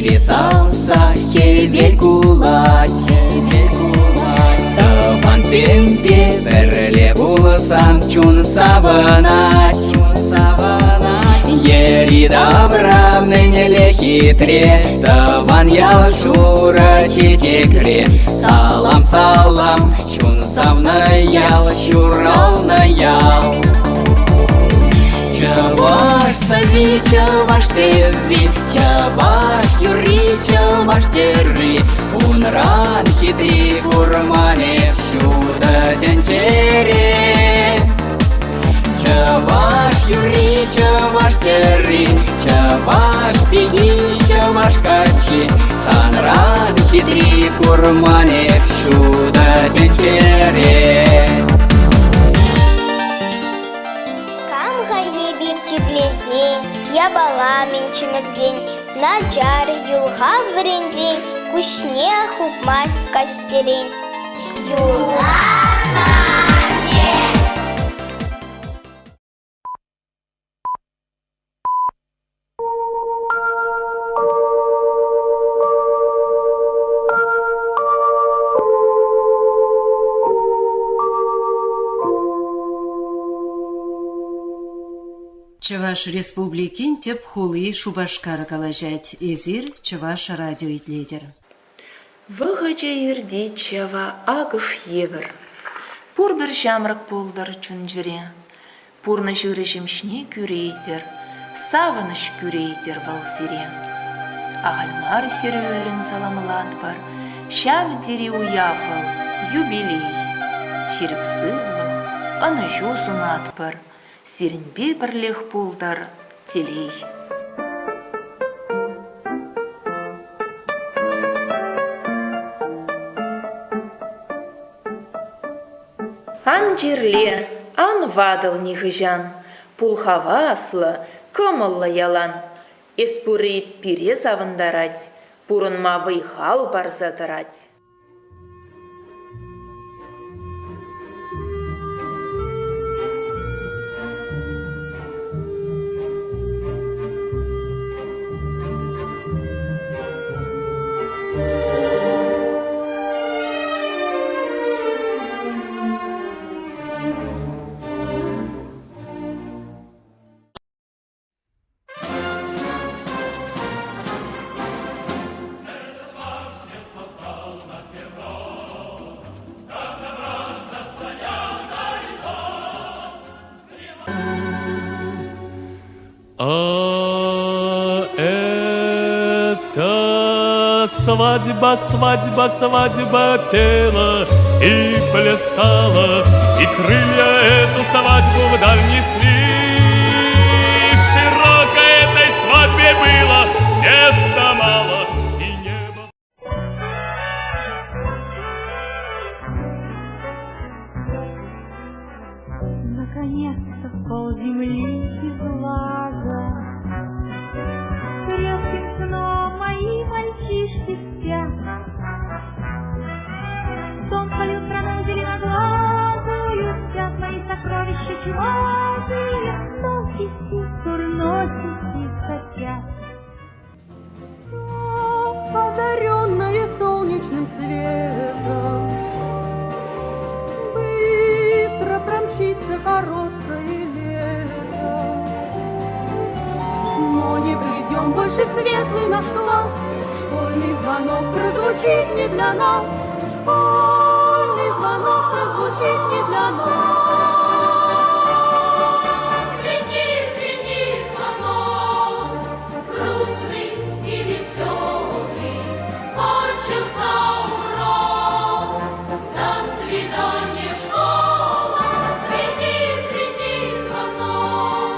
Вирисался хевель кулак, Таван сенпе берле булсан чун саванать. Ери добра менеле хитре, Таван ял шура читекре. Салам, салам, чун савна ял, шурална ял. Чаваш сади, чаваш теви, чаваш юри, чаваш терри. Унран хитри курмане шуда тенчере. Чаваш юри, чаваш терри, чаваш пиги, чаваш качи. Санран хитри курмане шуда тенчере. Я бала менчимезден, наджар юлға віренден, күшне хупмас кастерен. Чуваш республикин теп хулы Шубашкар калажать, эзир Чуваш радио итледер. Вғача ерди чава агыш евір. Пур бір жамрак болдар чун жире. Пурны жыры жемшне күрейдер, савыныш күрейдер вал сире. Ағалмар херюлін саламыланд бар, шав дери уявыл, юбилей. Шеріпсывлық, аны жозун ат бар. Сиренбе бірлех болдар телей. Ан жерле, ан вадыл нихыжан, пулхава аслы, кымыллы ялан. Эспуры пире савындарать, пурын мавый хал барзадырать. Свадьба, свадьба, свадьба пела и плясала, и крылья эту свадьбу вдаль несли. Широко этой свадьбе было места мало, и небо. Наконец-то пол земли из глаза. Крепким сном мои мальчишки спят. Сон свою страну зеленоглазую спят мои сокровища чумазые. Носики, курносики хотят. Все озаренное солнечным светом, быстро промчится короткое лето. Но не придем больше в светлый наш класс. Школьный звонок прозвучит не для нас. Школьный звонок прозвучит не для нас. Звенит, звенит звонок, грустный и веселый. Кончился урок, до свидания, школа. Звенит, звенит звонок,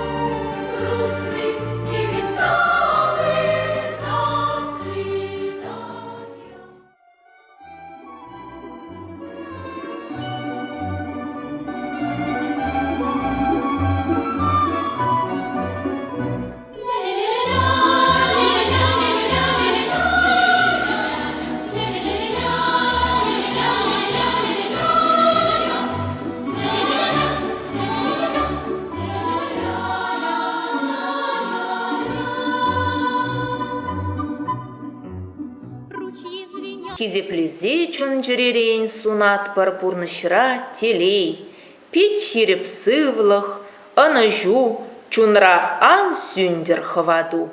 грустный и веселый. До свидания. Кизеплезе чун жеререйн сунат пар пурнышра телей, пет ширеп сывлых, анажу, чунра ан сүндер хаваду.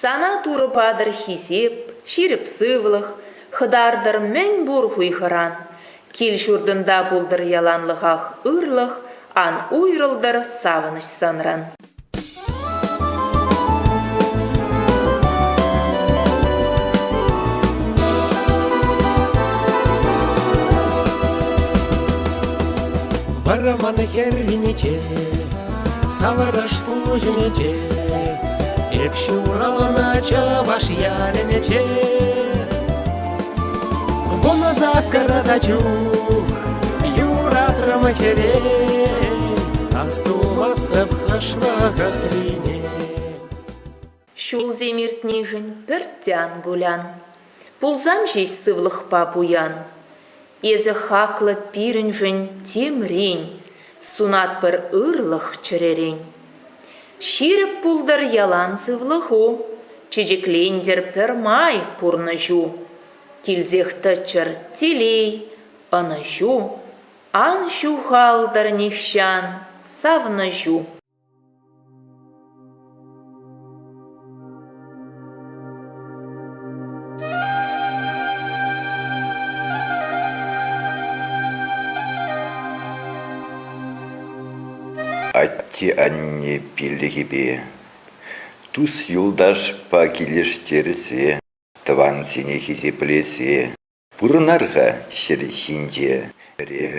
Сана туры падыр хисеп, ширіп сывлық, хыдардар мен бур хуйхыран. Кел шурдында булдыр яланлығақ ырлық, ан уйрылдар савыныш санран. Вараман хервинече, савараш пужнече, Епшуралана чаваш яленече. Вона закарадачу, юратра махере, астувастав хашвага трине. Шул земиртнижен пірттян гулян, пулзам жеш сывлық папуян. Езі хақлы пирінжен темрень, сунат бір ырлық чырерень. Ширіп пулдар ялан сывлығу, чежеклендер пермай пурнажу. Килзехті чыр телей, анажу, ан шухалдар нихшан савнажу. Атти анне пиллигибе, тус юлдаш па килештерсе, тван сине хизеплесе, пурнарга шерхинде, ре.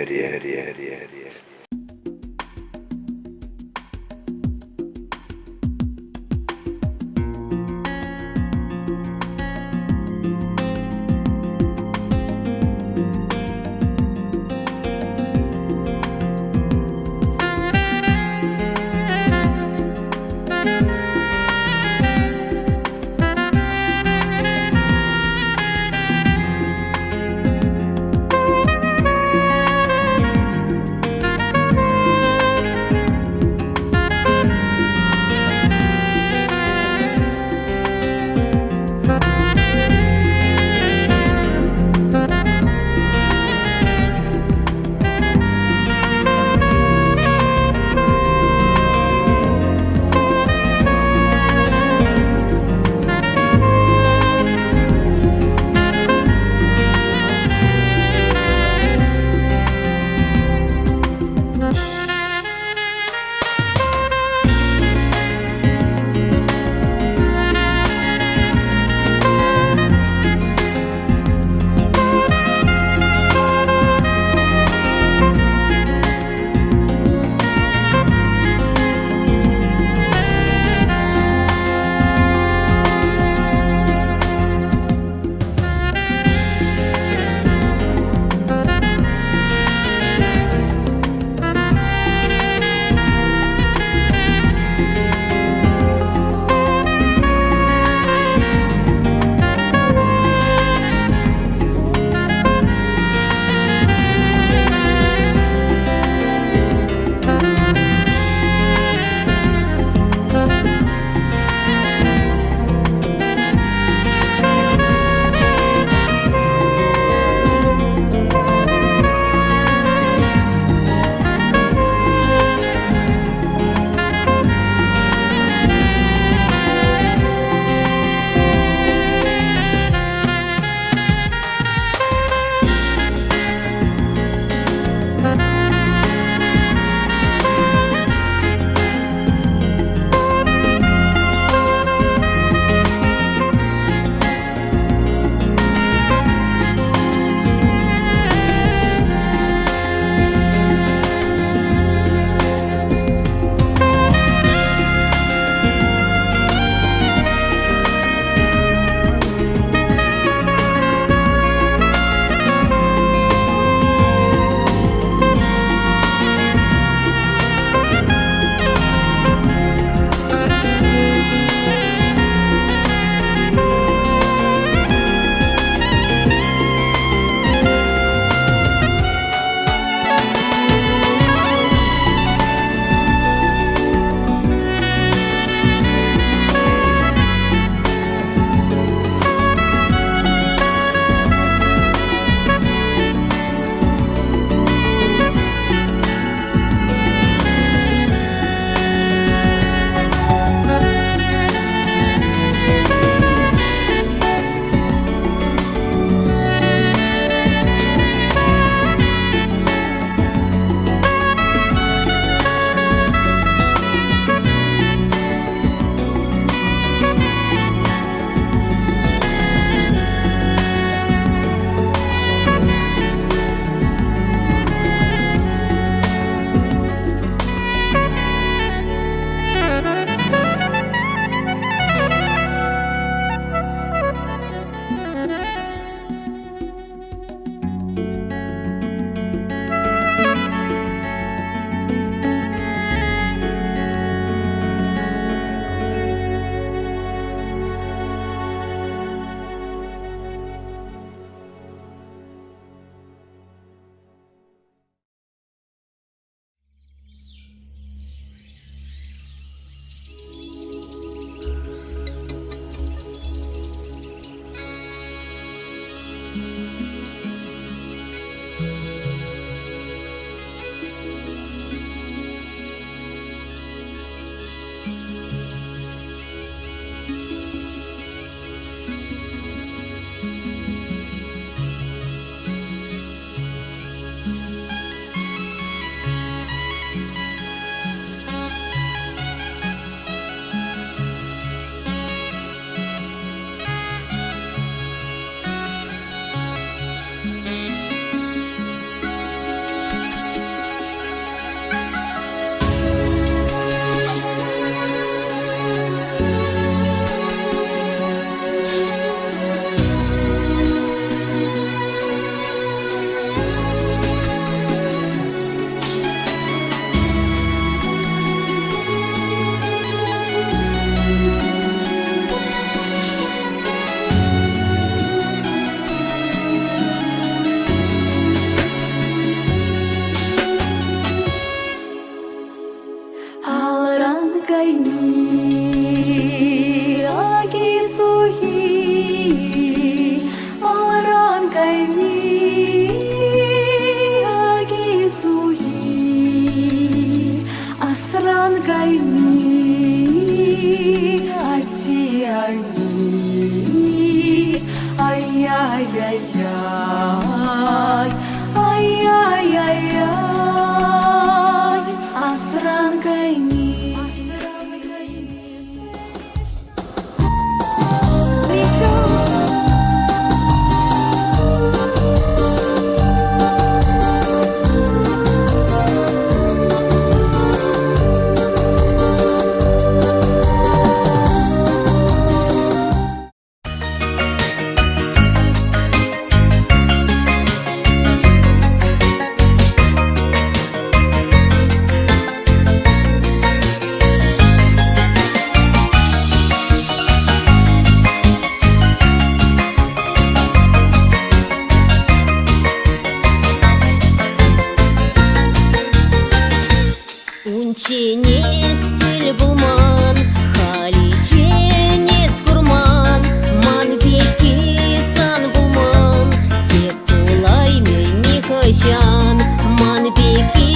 Ченестель булман, хали ченес курман, ман беки сан булман, тек кулай мені качан, ман беки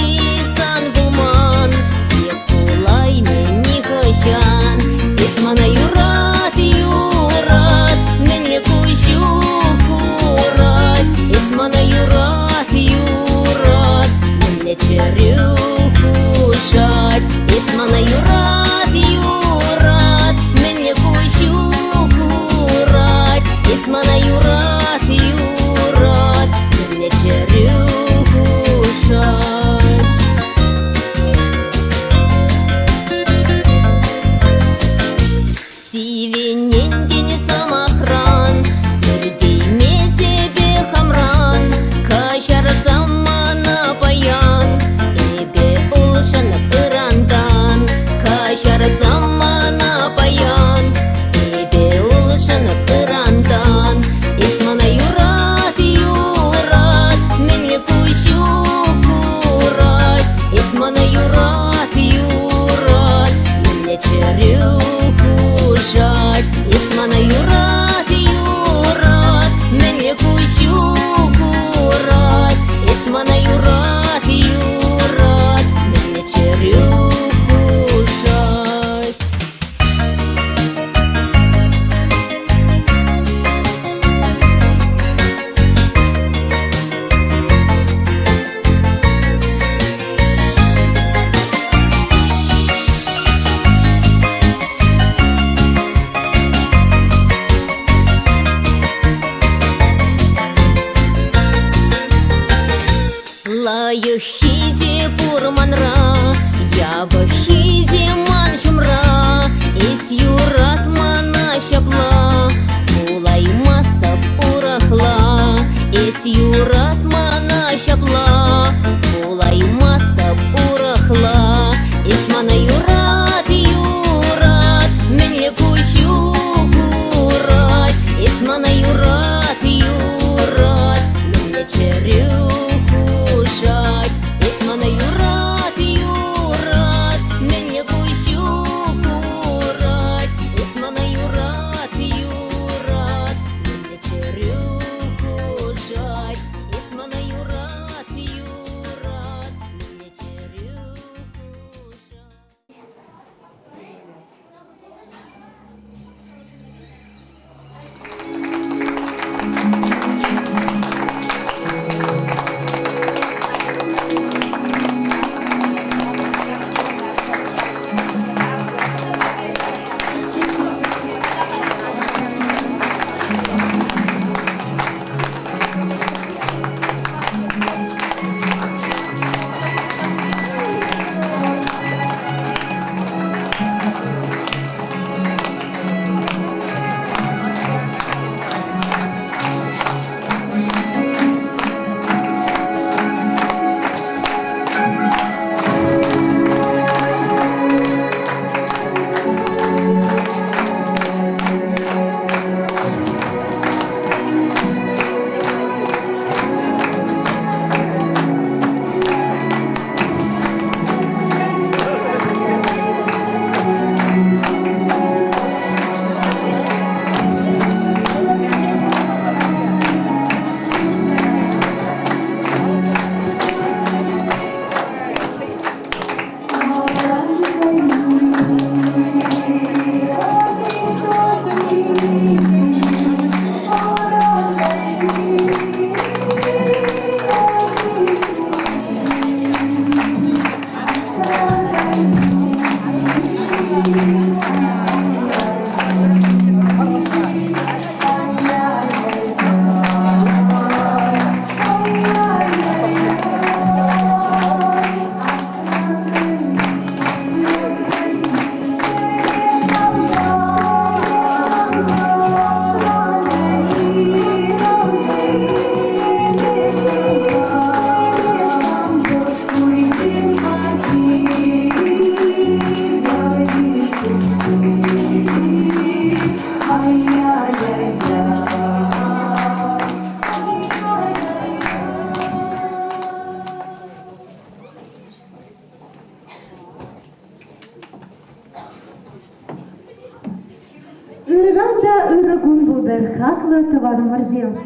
сан булман, тек кулай мені качан. Исмана юрат, юрат, мені кущу курат, Исмана юрат, юрат, мені черю кушать. Исмана юрат, юрат, мені кущу курать, Исмана юрат, юрат, мені черю кушать. Сивенен день самохран, людей ме себе хамран, качар самана паян, эбе улшанып ырандан, качар самана паян, эбе улшанып ырандан. Исмана юрат, юрат, мені кущу курать, Исмана юрат, юрат, мені черю кушать. Исмана юрат, юрат, мені кущу курать, Исмана юрат, юрат, мені черю кушать. Лаю хиди пурманра, я бы хиди манчумра, Ис юрат мана шапла, улай мастап урахла, Ис юрат мана шапла, улай мастап урахла. Исмана юрат, юрат, мені кущу курать, Исмана юрат, юрат, мені черю кушать. Исмана юрат, юрат, мені гун булдыр хаклы тываны мырзем.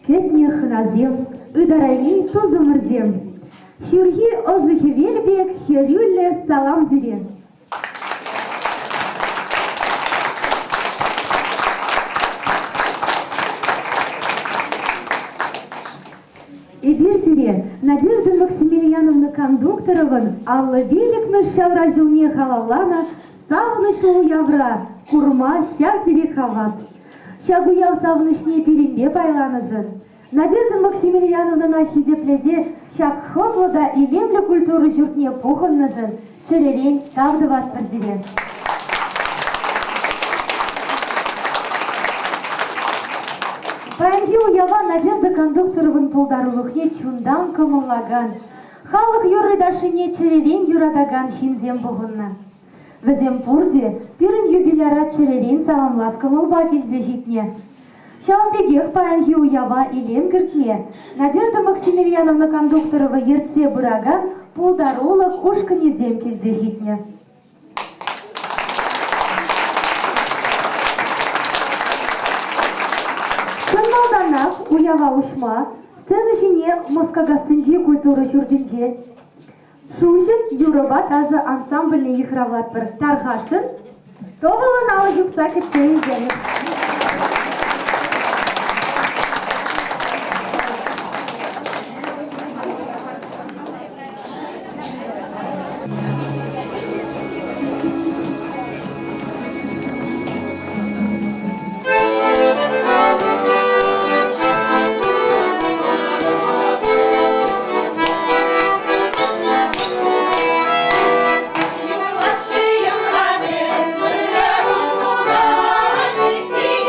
Кетне хыназем, ыдарайми тузы мырзем. Шүрхи ожихи велбек, херюлле салам зире. Эбир зире Надежда Максимiliaновна Кондукторовын аллы великмі шавра жылне халаллана савынышлы явра, курма шав дирек хавас. Шагу яв савынышне перембе байланыжын. Надежда Максимilianovна на хизеплезе шак хотлыда и лемлі культуры жұртне пухынныжын, чыререн тавдыват бірзірен. Паянхи уява Надежда Кондукторовын пулдарулықне чундан кымыллаган. Халық юрыдашыне чыререн юрадаган шинзем бұғынна. Візем пурде пирін юбиляра чыререн саламлас кымылба келзе житне. Шалымбегех паянхи уява илем кіртме. Надежда Максимilianovна Кондукторова ерце бұраган пулдарулық ушкынезем келзе житне. Шынмалданақ уява ушма, сцена жіне Москагасынжи культуры жүрдінже. Шушым юрыба тажы ансамбльный ехравлат бір тархашын, тоғылын алы жүкса кетсейін жені. Ваши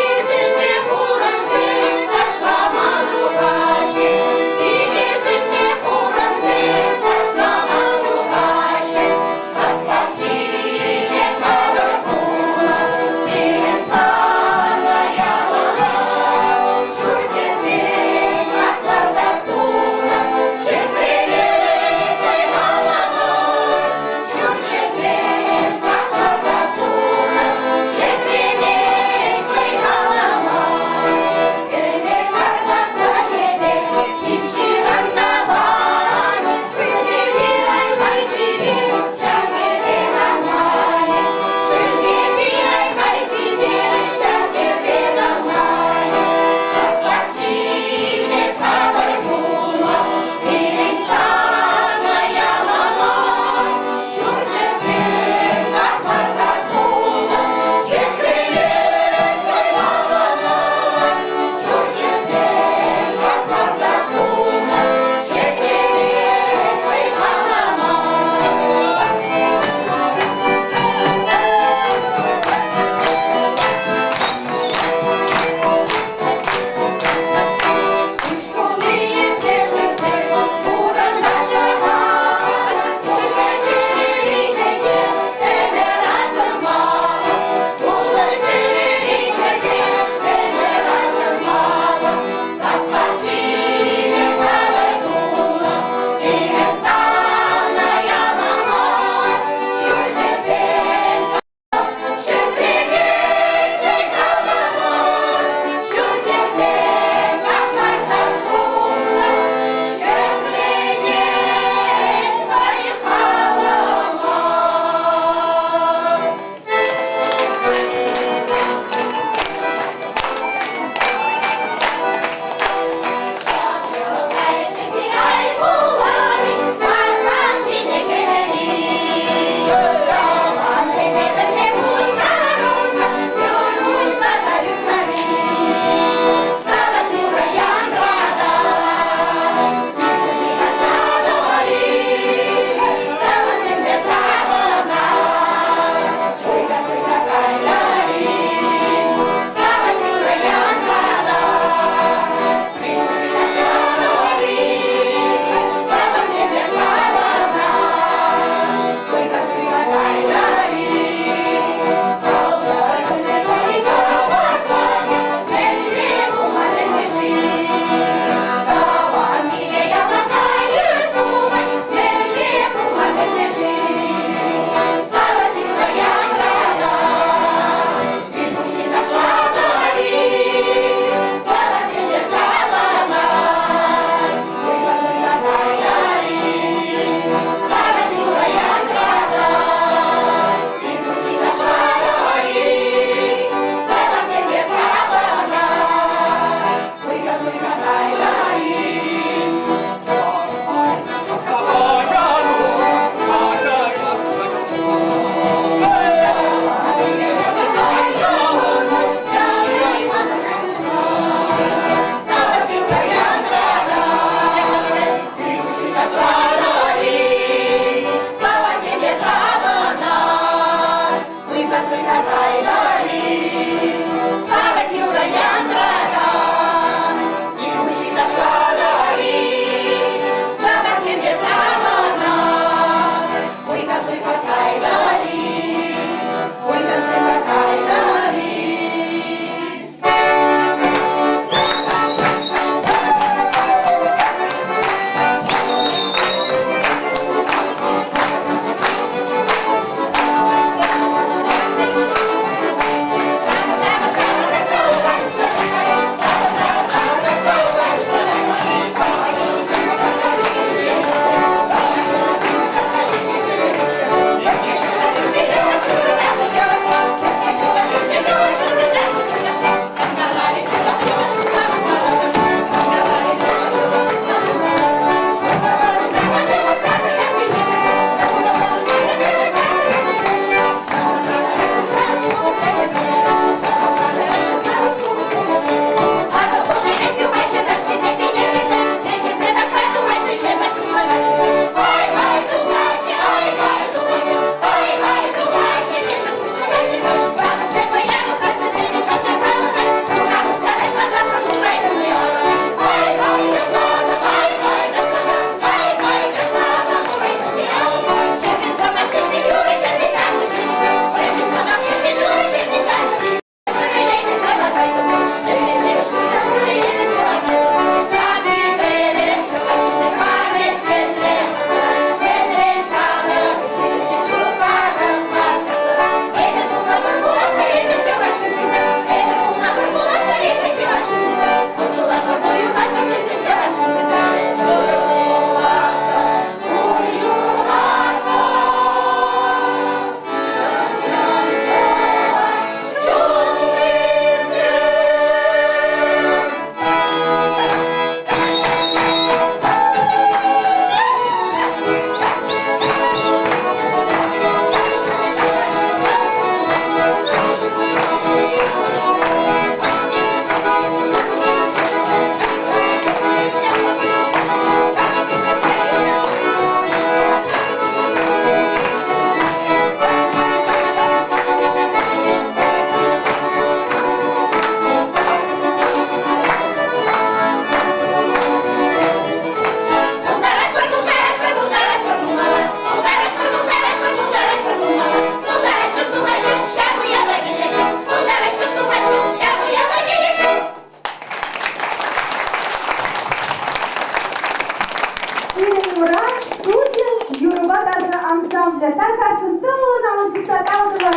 Алжа Тархашин Тулын Алжиса Талдывар.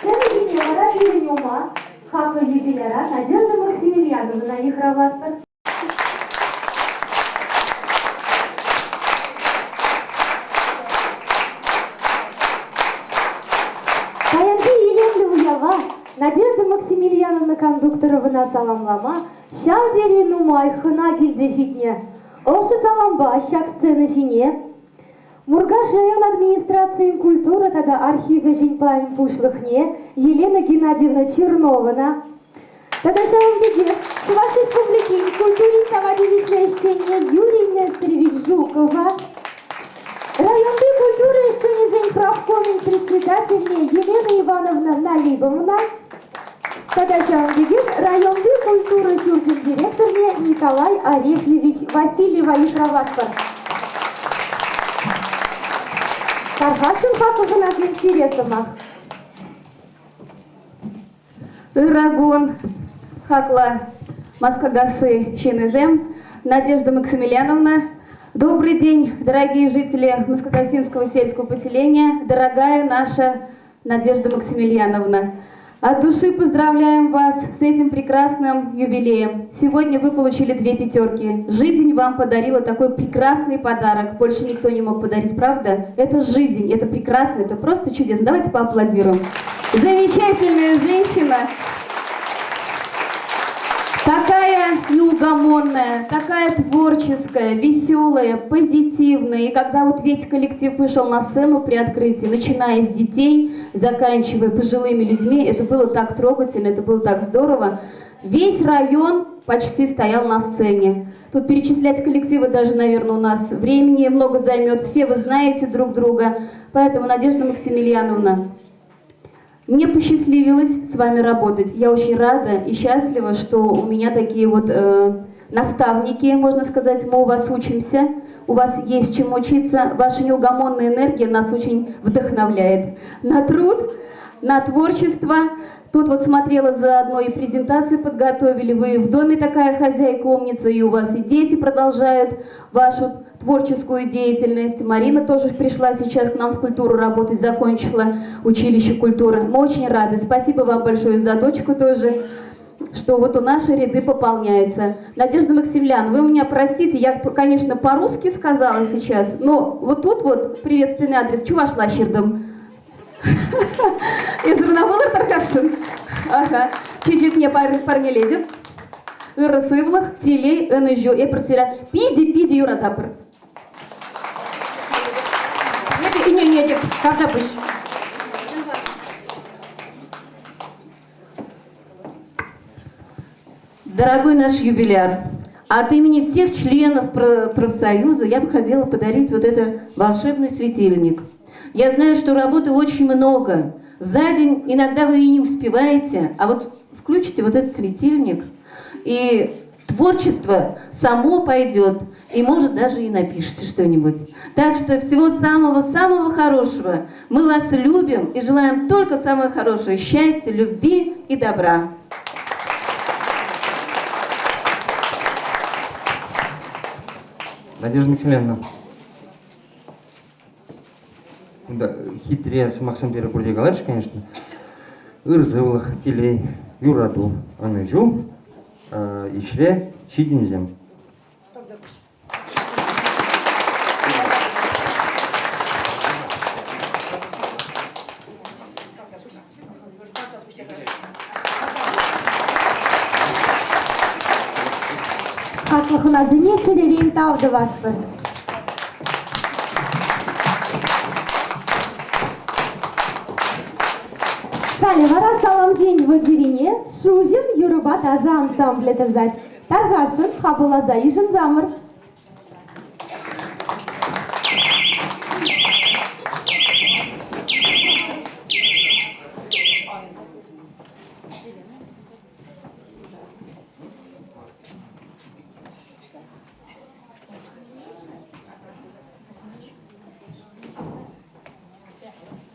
Сәлемдерара Юринюма, Хакы Юбилера, Надежда Максимiliaновна Ихроватпар. Надежда Максимilianovна Кондукторовна саламлама, Шавдери Нумай Хына Гильдежитне, Оши саламба, Щак сцены жине, Мургаш район администрации культуры тада архивы Женьпаин Пушлыхне, Елена Геннадьевна Чернована, тада Шавамбеде, Чуваш Республики культуры Тавадевичное чтение Юрий Нестерович Жукова, районды культуры чтение Жень правкомин председательне Елена Ивановна Налибовна, районды культуры Сюрчин директорне Николай Арефьевич Васильева Ихроватпар. Тархашин Хаковна интересомах. Ирагун Хакла Маскагасы Щенезем Надежда Максимilianovна. Добрый день, дорогие жители Маскагасинского сельского поселения, дорогая наша Надежда Максимilianovна. От души поздравляем вас с этим прекрасным юбилеем. Сегодня вы получили 2 пятерки. Жизнь вам подарила такой прекрасный подарок. Больше никто не мог подарить, правда? Это жизнь, это прекрасно, это просто чудесно. Давайте поаплодируем. Замечательная женщина. Такая неугомонная, такая творческая, веселая, позитивная. И когда вот весь коллектив вышел на сцену при открытии, начиная с детей, заканчивая пожилыми людьми, это было так трогательно, это было так здорово. Весь район почти стоял на сцене. Тут перечислять коллективы даже, наверное, у нас времени много займет. Все вы знаете друг друга. Поэтому, Надежда Максимilianovна, мне посчастливилось с вами работать. Я очень рада и счастлива, что у меня такие вот наставники, можно сказать. Мы у вас учимся, у вас есть чем учиться. Ваша неугомонная энергия нас очень вдохновляет на труд, на творчество. Тут вот смотрела заодно и презентации подготовили. Вы в доме такая хозяйка, умница, и у вас и дети продолжают вашу творческую деятельность. Марина тоже пришла сейчас к нам в культуру работать, закончила училище культуры. Мы очень рады. Спасибо вам большое за дочку тоже, что вот у наши ряды пополняются. Надежда Максимilianovна, вы меня простите, я, конечно, по-русски сказала сейчас, но вот тут вот приветственный адрес Чувашлащердом. Изрнавылар Тархашин. Ага. Чуть-чуть мне парнеледи. Ирасывлах, телей, энежо, эпросира. Пиди, юратапр. Не, когда пусть. Дорогой наш юбиляр, от имени всех членов профсоюза я бы хотела подарить вот этот волшебный светильник. Я знаю, что работы очень много. За день иногда вы и не успеваете, а вот включите вот этот светильник, и творчество само пойдет, и может даже и напишите что-нибудь. Так что всего самого-самого хорошего. Мы вас любим и желаем только самое хорошее: счастья, любви и добра. Надежда Максимilianovна. Да, хитрее с Максом Терапурди Галаш, конечно. Ирзывлах, телей, юраду, анежу, ишле, щидинзем. Как у нас занечили рентавдываться. Калевара салам день в Аджирине, Шужим, Юруба, Тажа, ансамбль тазать. Таргашин, Хабула, Заишин, Замр.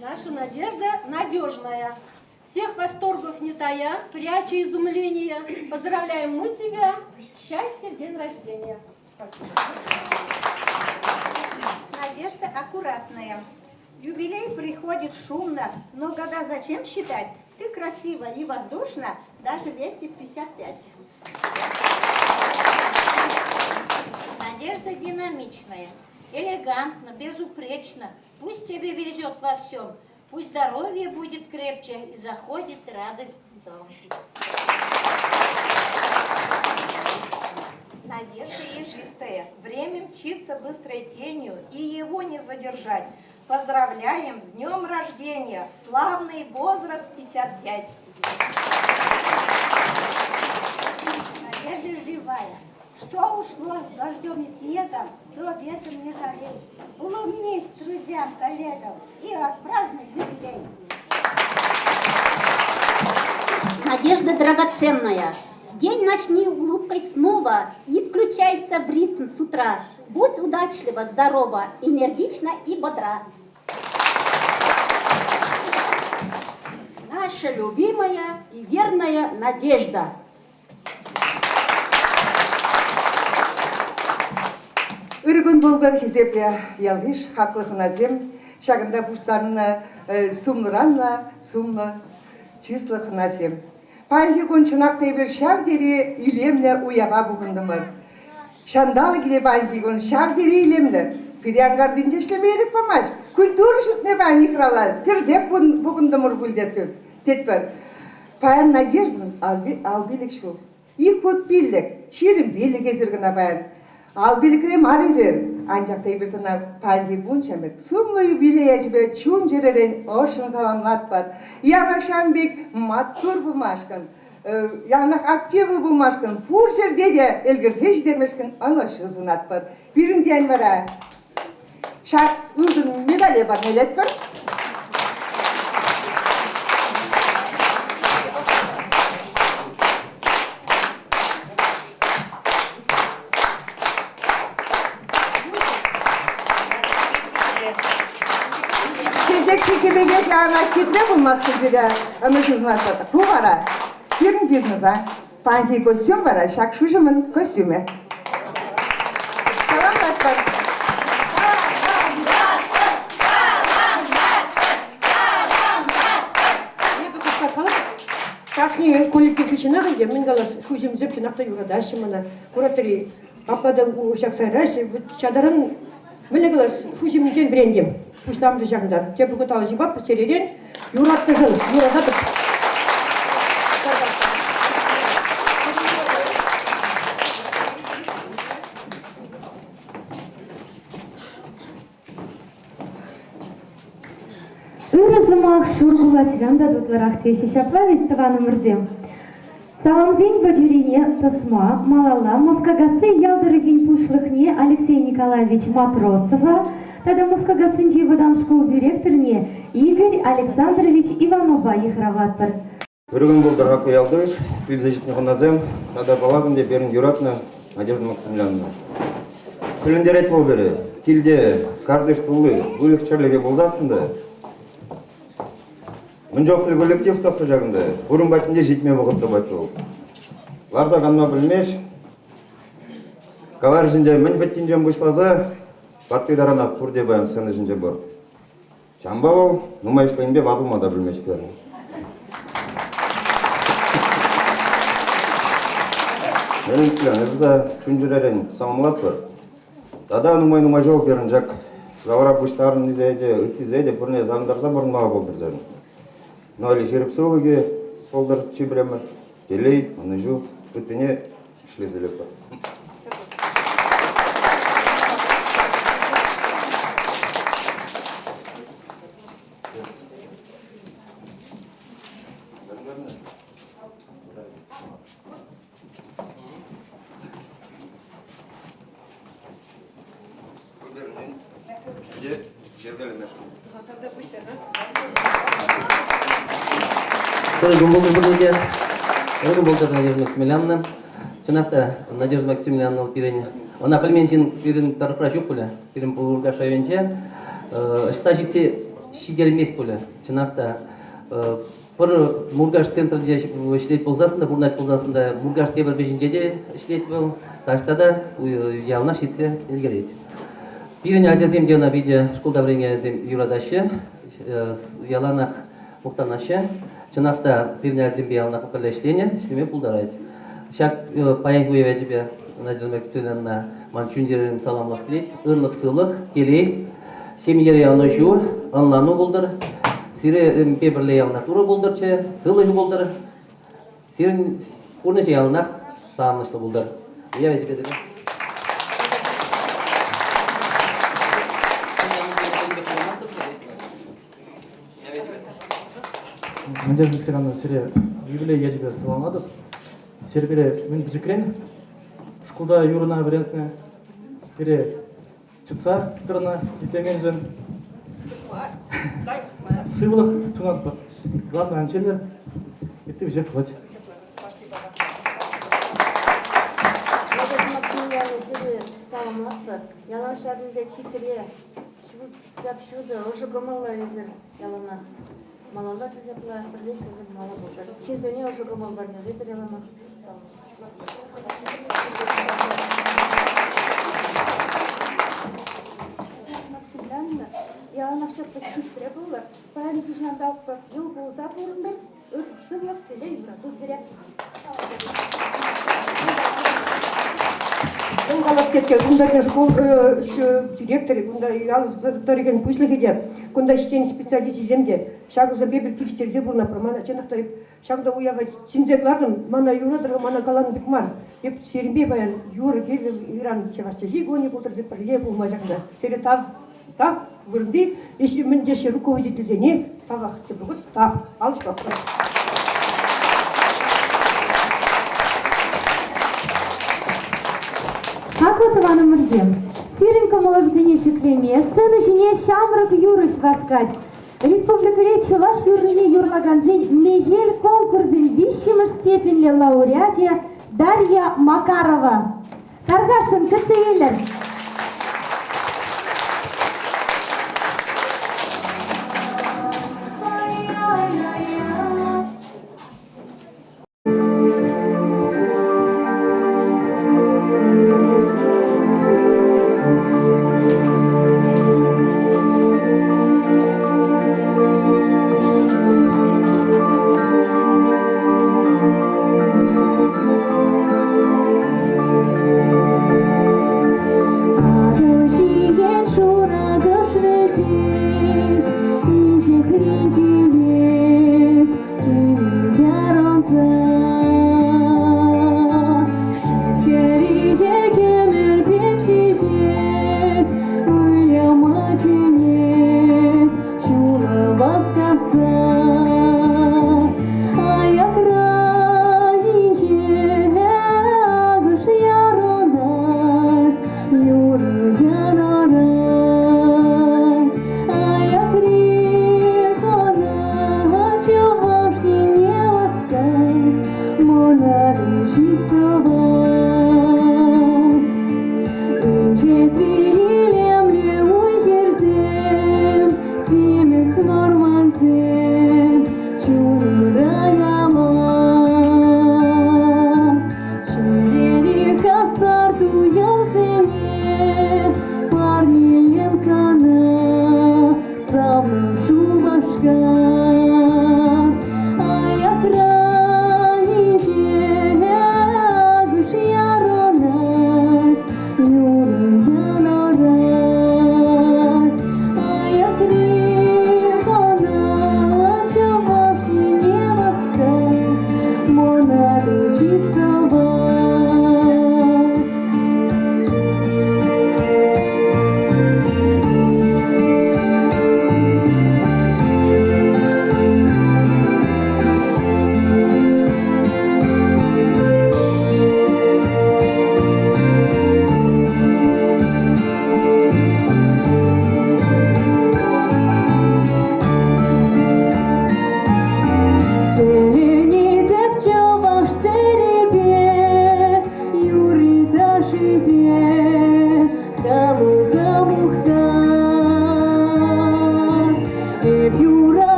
Наша надежда надежная. Всех восторгов не тая, пряча изумление. Поздравляем мы тебя. Счастья в день рождения. Надежда аккуратная. Юбилей приходит шумно, но года зачем считать? Ты красива и воздушна, даже лете 55. Надежда динамичная, элегантна, безупречно. Пусть тебе везет во всем, пусть здоровье будет крепче и заходит радость в дом. Надежда ежистая, время мчится быстрой тенью, и его не задержать. Поздравляем с днем рождения, славный возраст 55. Надежда живая. Что ушло с дождем и снегом, то ветром не жалей. Улыбнись друзьям, коллегам и отпразднуй юбилей. Надежда драгоценная. День начни улыбкой снова и включайся в ритм с утра. Будь удачлива, здорова, энергична и бодра. Наша любимая и верная Надежда. Үргін болғар кезепле ялғыш хақлықына зем, шағында бұштарына сумныранна, сумны числықына зем. Пайғы кончынақтай бір шавдері илемле уяға бұғындымыр. Шандалы келе пайғы кон шавдері илемле. Пириангардың жешлемелік памаш. Культуры шутне бәні кралар. Терзек бұғындымыр бүлдетіп. Тетпір. Паян надеждын албилік шул. И ход биллік, шерім биллік езіргіна баян. Ал билікрем арызыр, анжақтай бір сана пәлгі бұншамек. Сумлы юбилей әжібе чун жеререн ошын саламлат бар. Яғақ шамбек маттур бұмашқын, яғнақ активлы бұмашқын, пұр жерде де әлгірсе жидермешкін аны шызынат бар. Бірінден бара, шақ ұлдың медалі бар мелет бар. Çekimege yana kitle bulmak üzere ömürcüzler bu vara. Senin biznesa, panki kostüm vara, şak şuşumun kostümü. Tamam baklar. Кашни коллектив içine gidip mingalas şuşum zep çınakta yuradaşı mana. Kuratörü apadan uşak sayraşı çadarın mingalas şuşum için vrendim. Kuşlam sıcaklar. Tebrik etalı jibap seriden yuratlı jıl. Yuratıp. Ырызымақ шургулачыранда дутларах теші шаплавес тываным ырзем. Саламзень баджирине тасма малала Москагасы ялдырыгин пушлыхне Алексей Николаевич Матросова, тада Москагасынчи выдам школ директорне Игорь Александрович Иванова ехраватпыр. Үргін болдар хақы ялдырыш, тіл защитных назем, тада балағын де берін юратна Надежда Максимiliaновна. Тіліндер әт бол бері, тілде кардыш тұлы, бөлік черлеге болзасынды. Мін жоқлы коллектив тоқты жағында, бұрын бәтінде жетме бұғытты бәтті ол. Ларса қанма білмеш, қалар жінде мін бәттен жем бұшлаза, бәтті даранақ тұрде баян сыны жінде бұр. Жамба ол, нұмайш қайынбе бадылмада білмеш берін. Менің тілін, әрза чүнжірерін самымлат бұр. Дада нұмай жол берін жақ, ғавара бұштарын ізейде, үттізейде бұрне заңдарса бұрынмаға болдыр зәрін. Но али жеребцовыге полдар чибремер, телей, анажу, үттіне ішлі зелеп бар. Өргін болдыр Надежда Максимilianovна. Чынақта Надежда Максимilianovна пирен. Она пельменшин пирен тарфрашук пулі, пирен пулурга шайынче. Шықта жетсе шигер емес пулі. Чынақта бір Мургаш центрінде ішлет болсасында, бұрнат болсасында, Мургаш тебір бежінжеде ішлет бол, таштада ялна шитсе елгерейді. Бирене ажазем дена виде школда времени зем юрадашы, яланах мухтанашы, чынақта бирене азембе ялнах перлешлене, ішлеме пулдарайды. Шак паян хуеве тебе Надежда Максимовна манчунжерин саламлас келейді. Ырлық сылық келей, семьере яны жу, анлану болдыр. Сире пебірле ялна туры болдырчы, сылығы болдыр. Сирен урнычы ялнах сағынышлы болдыр. Я ведь без этого. Надежда Максимовна, сире юбилей я тебе саламадып. Сербере мен бижекрен. Школда юрына вариантны. Бере чыца дырына итлемен жын. Сывлық сунат бар. Главное анчелер. Это уже хватит. Ялан шарында китре, шуды, уже гомола езер ялана. Малалар тезепла, прилично зем мало болды. Чезене уже гомол бар не ветер ялана. Максимляна, ялана шапка китре было, паяны пижнандал по ел был запорный, сывлак телевизор, тузверя. Мен қалап кеткен, күндерден школ директоры, күнда ялыз дөреген пүшлігіде, күнда іштен специалист иземде, шағызы бебіл пүштерзе бұрна промана, ченақтай шағда уяға синзеклардың, мана юрадырға, мана қаланы бікмар, еп серінбе баян юры келі иран чевасы жигони бұлдырзы пірле болма жағында. Сере тав, бұрынды, еші міндеші руководителзене, тавақты бүгіт, тав, алыш бақыр. Акотованы мырзем, сиренко молождене шеклеме, сцена жіне шамрак юрыш васкать. Республика Речь Чуваш юрыне юрлаган день мегель конкурсен вищемыш степенле лауреате Дарья Макарова. Таргашин кцейлер.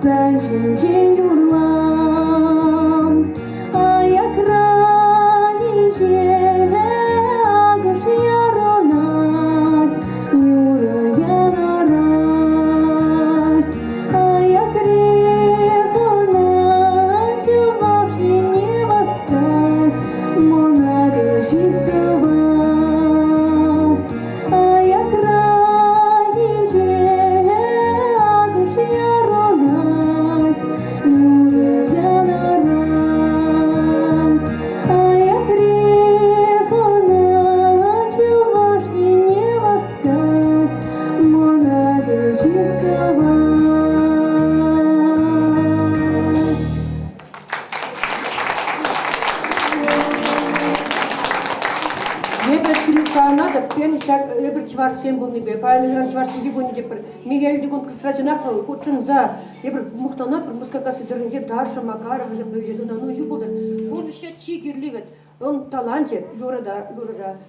Санчинчен юрлам, аяк ранинче агыш яронат, юры янарат, аяк рехонат, чуваш не восстать, монады чистовать, аяк ранинче агыш яронат, юры янарат, аяк рехонат, чуваш не восстать, монады чистовать. Надо, пен шаг эбир чварсен болны бе, пайлан чварсен бигони деп бір Мигель дегон кысрачынак кучын за эбир мухтанат бір мускакасы дөрүнге Даша Макарова деп бөйдө нану юбулдар. Он еще чигирлигет, он таланче юрада.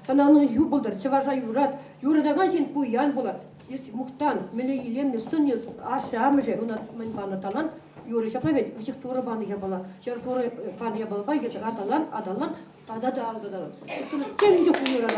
Танану юбулдар, чважа юрат, юрада ганчен пуян болат. Если мухтан, мене илемне сунья ашамже, он манбана талант, юры шапавет, вчих тура баны я была. Чар тура баны я была, байгет адалан, да. Это тем же хуйня.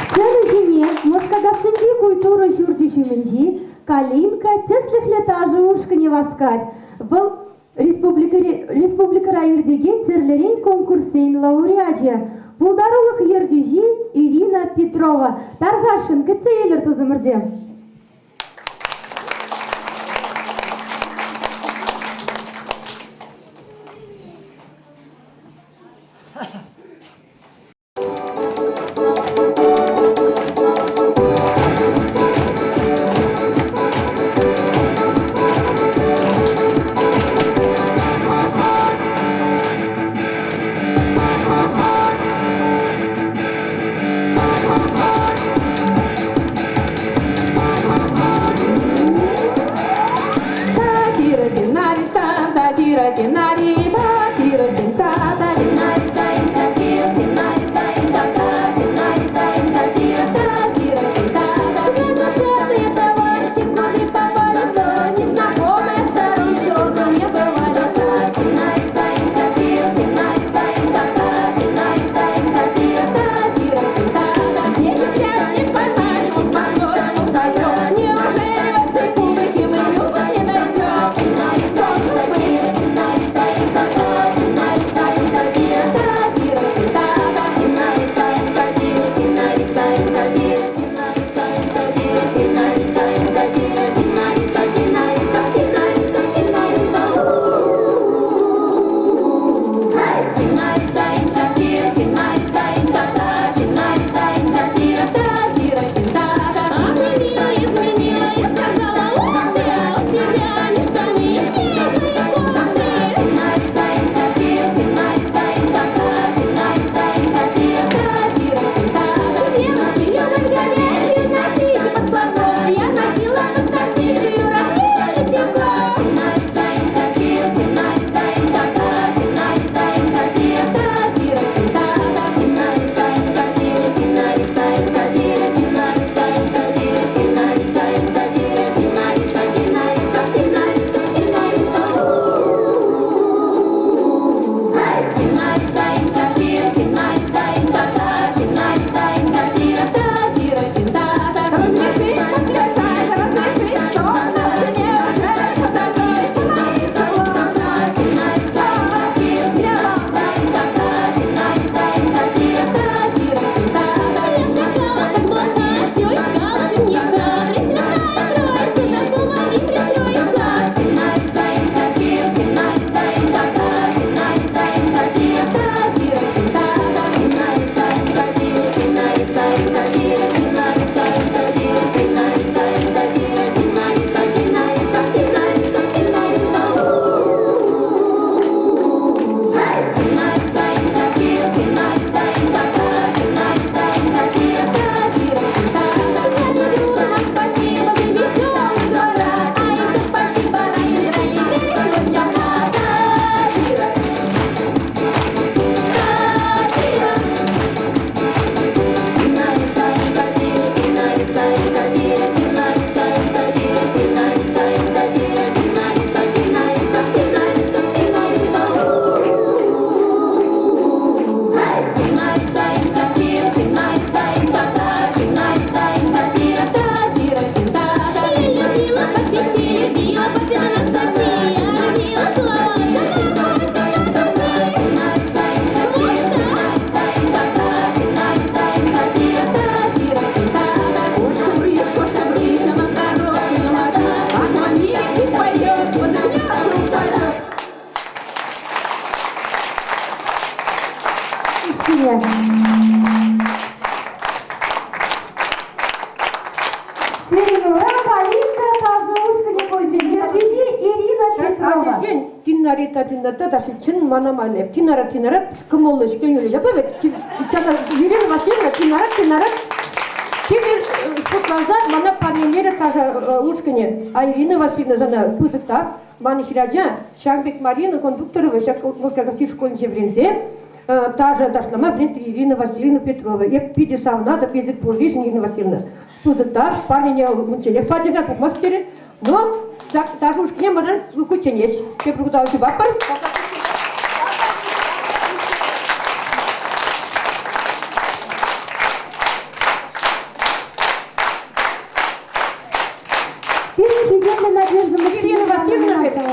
Сцена Москагасынчи культура жүрдішімінжі, Калинка теслих летажы ушкыне васкать. Был республика райырдеген терлерей конкурсейн лауреатия. Пулдарулық ердюжи Ирина Петрова. Таргашын, кітсейлер тузымырзе. тинарта даже чин манамалеп. Тинара, кім олы шкен өлі жапа бет. Елена Васильевна, тинара. Теперь показать, мана парнелері тоже ушкіне. А Ирина Васильевна зана пузыкта, маны хирадя, Шамбек Марина, кондукторова, шакалгаси школын жеврензе, та дошлама вред Ирина Васильевна Петрова. Я пиди савнада, пизит пурвишн Ирина Васильевна. Пузыкта, парнене мунчелек, падега пукмас перед, но даже уж к нему мадан кученесь. Те прогудалши бапар.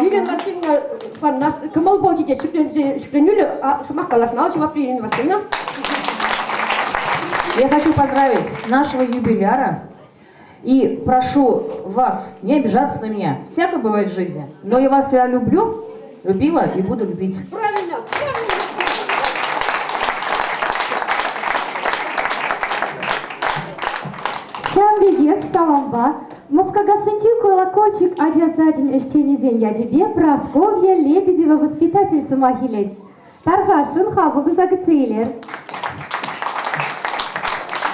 Елена Васильевна, нас кымыл болчите шükленюлі, шумақ калашнал, шумақ при Елена Васильевна. Я хочу поздравить нашего юбиляра и прошу вас не обижаться на меня. Всякое бывает в жизни, но я вас всегда люблю, любила и буду любить. Правильно. Шамбегек саламба. Москогасынчи колокольчик ажасачин эштенезен ядебе Прасковья Лебедева воспитатель самахилет. Тархашин хабы загцейлер.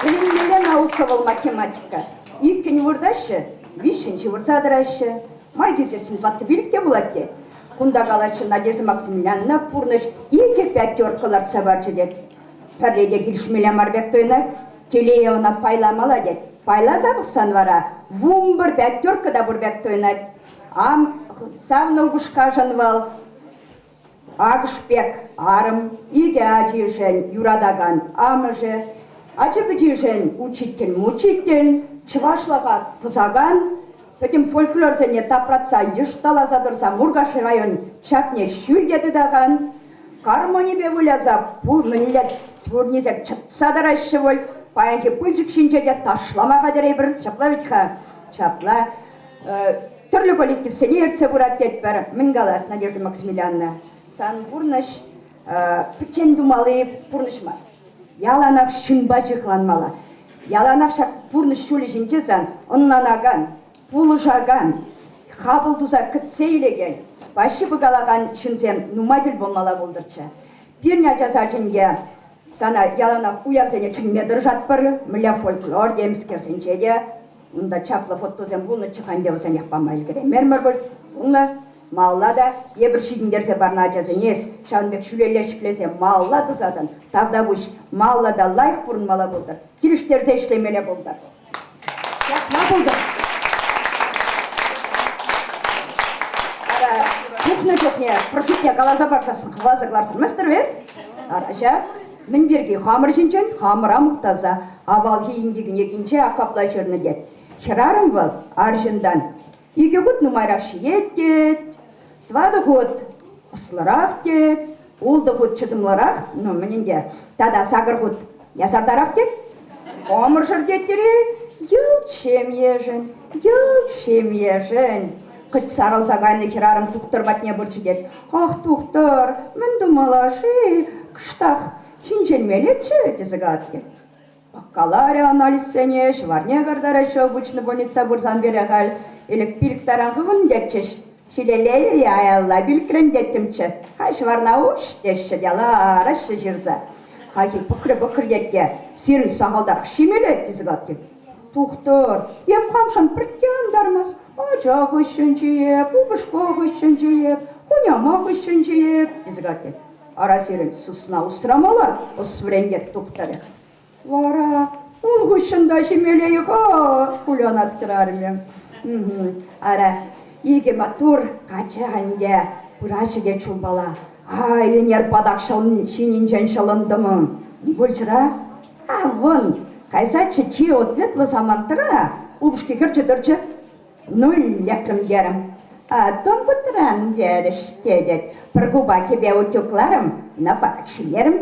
Ілімелі наука бол математика. Иккен вұрдашы, вишінші вұрсадырашы. Май кезесін батты билікте болады. Кунда қалашы Надежда Максимilianна пурныш ике пятеркалар сабарчы дед. Пәрледе келшмелі марбек тойнак, телея она пайламала дед. Пайла забықсан вара, вумбыр пятеркада бұрбек тойнак. Ам савны ұбышқа жанвал, Агышбек арым, иге ажишен юрадаган амыжы, Ачыбыдижен учитель, Чывашлаға тызаган, Пөтім фольклор зәне тапратса ештала задырса Мургашы район чапне шүлдеді даған, Кармонибе выляза мүллет турнезек чытса дарашы бол, Паянке пылжық шинчеде ташламаға дәрей бір, чапла ветха, чапла. Түрлі коллектив сені ертсе бұрат дед бір, Мінгалас Надежда Максимilianна. Сан бұрныш, пүтен думалы бұрнышма. Яланақ шынба жықланмала. Яланақ шақ бұрныш шөлі жінчезан, ұннанаган, пулышаган, қабылдуза күтсейлеген, спасибо қалаған шынзем нумаділ болмала болдырча. Бірне жаза жінге сана яланақ уявзене чыңмедір жатпыр, мүлі фольклор деміскерсенче де, ұнда чаплы фотозен бұлны чықан деусен яқпамай үлгере. Мермір бұл, ұнны Маллада ебір шидіндерсе барна жазынес, Шанбек шүлелі шіплесе малла дызадын. Тавда бұш маллада лайық бұрынмала болдар. Келіштерзе ішлемелі болдар. Яқма болдар. Техно жоқне, прочетне қалаза барсасын, қылазы қыларсын. Мәстір бе? Араша, міндерге қамыр жінчен, қамыра мұқтаза. Абал кейіндеген екінші аққапла жүрні дед. Шырарым бұл, аржындан. Иге ғұт нұмайрақ шиет дед. Твады ғұт ұслырақ дед. Олды ғұт чытымлырақ, ну мінінде. Тада сағыр ғұт ясардарақ дед. Қамыр жыр деддері, ел шем ежін. Қыт сарылса ғайны керарым тұқтыр батне бұрчы дед. Ақ тұқтыр, мінді малашы, қыштақ, чинченмелетші дезіғат дед. Баққаларе анализсене, шварне ғардарашы обычны больница бұрзан береғал. Елік біліктаран ғығын детчіш. Шилелея яялла білкірін деттімчі. Хай шварна ұш деші деларашы жырза. Хаки бұқыр детке. Сирін сағалдар шимелет дезіғат дед. Тұқтыр, еп қамшын бірттен дармас. Ажақ үшін жиеп, ұбышқақ үшін жиеп, құнямақ үшін жиеп дезіғат дед. Ара сирін сұсына ұсырамала, ұсврендет тұқтары. Вара, ұн ғышында жемелей ға, құлянат кірарымен. Ара, еге матур қачағанде бұрашыге чулбала. Айынер падақ шининжен шылындымы. Бұлчыра, вон, қайсатшы чи ответлы самантыра, ұбышке кірчі тұрчы. Нуль ләкімдерім. Том бұтыран дәріш дедет. Бір губа кебе өтекларым, на падақшылерім.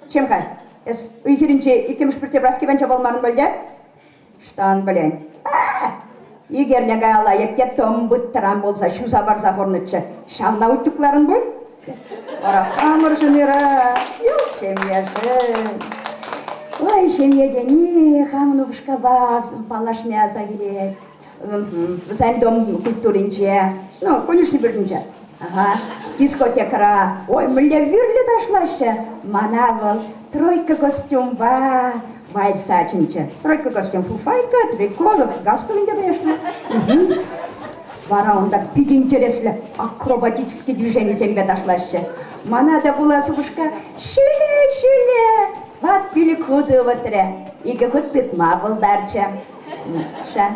Чемға? Үйкерінше икеміш бір тебраски бәнче болмарын бөлді? Штан білен. Егер неге ала епте том бұттыран болса, шуза барза ғорнычы, шамна өттікларын бұл? Ора қамыр жыныры, ел шемежі. Ой, шемедені, қамын ұбышқа баз, палашны аза келет. Займ дом культуринче, ну, конечно, бірдінче. дискотекара. Ой, мүлде вюрлі ташлашы. Мана был тройка костюм ба. Вальс ачынчы. Тройка костюм фуфайка, трико, галстугін де бірешті. Вара онда бит интереслі акробатический движение зембе ташлашы. Мана да була субышка. Шүле, тват пили куды ватыре. Игі худ бітма бұлдарчы. Ша.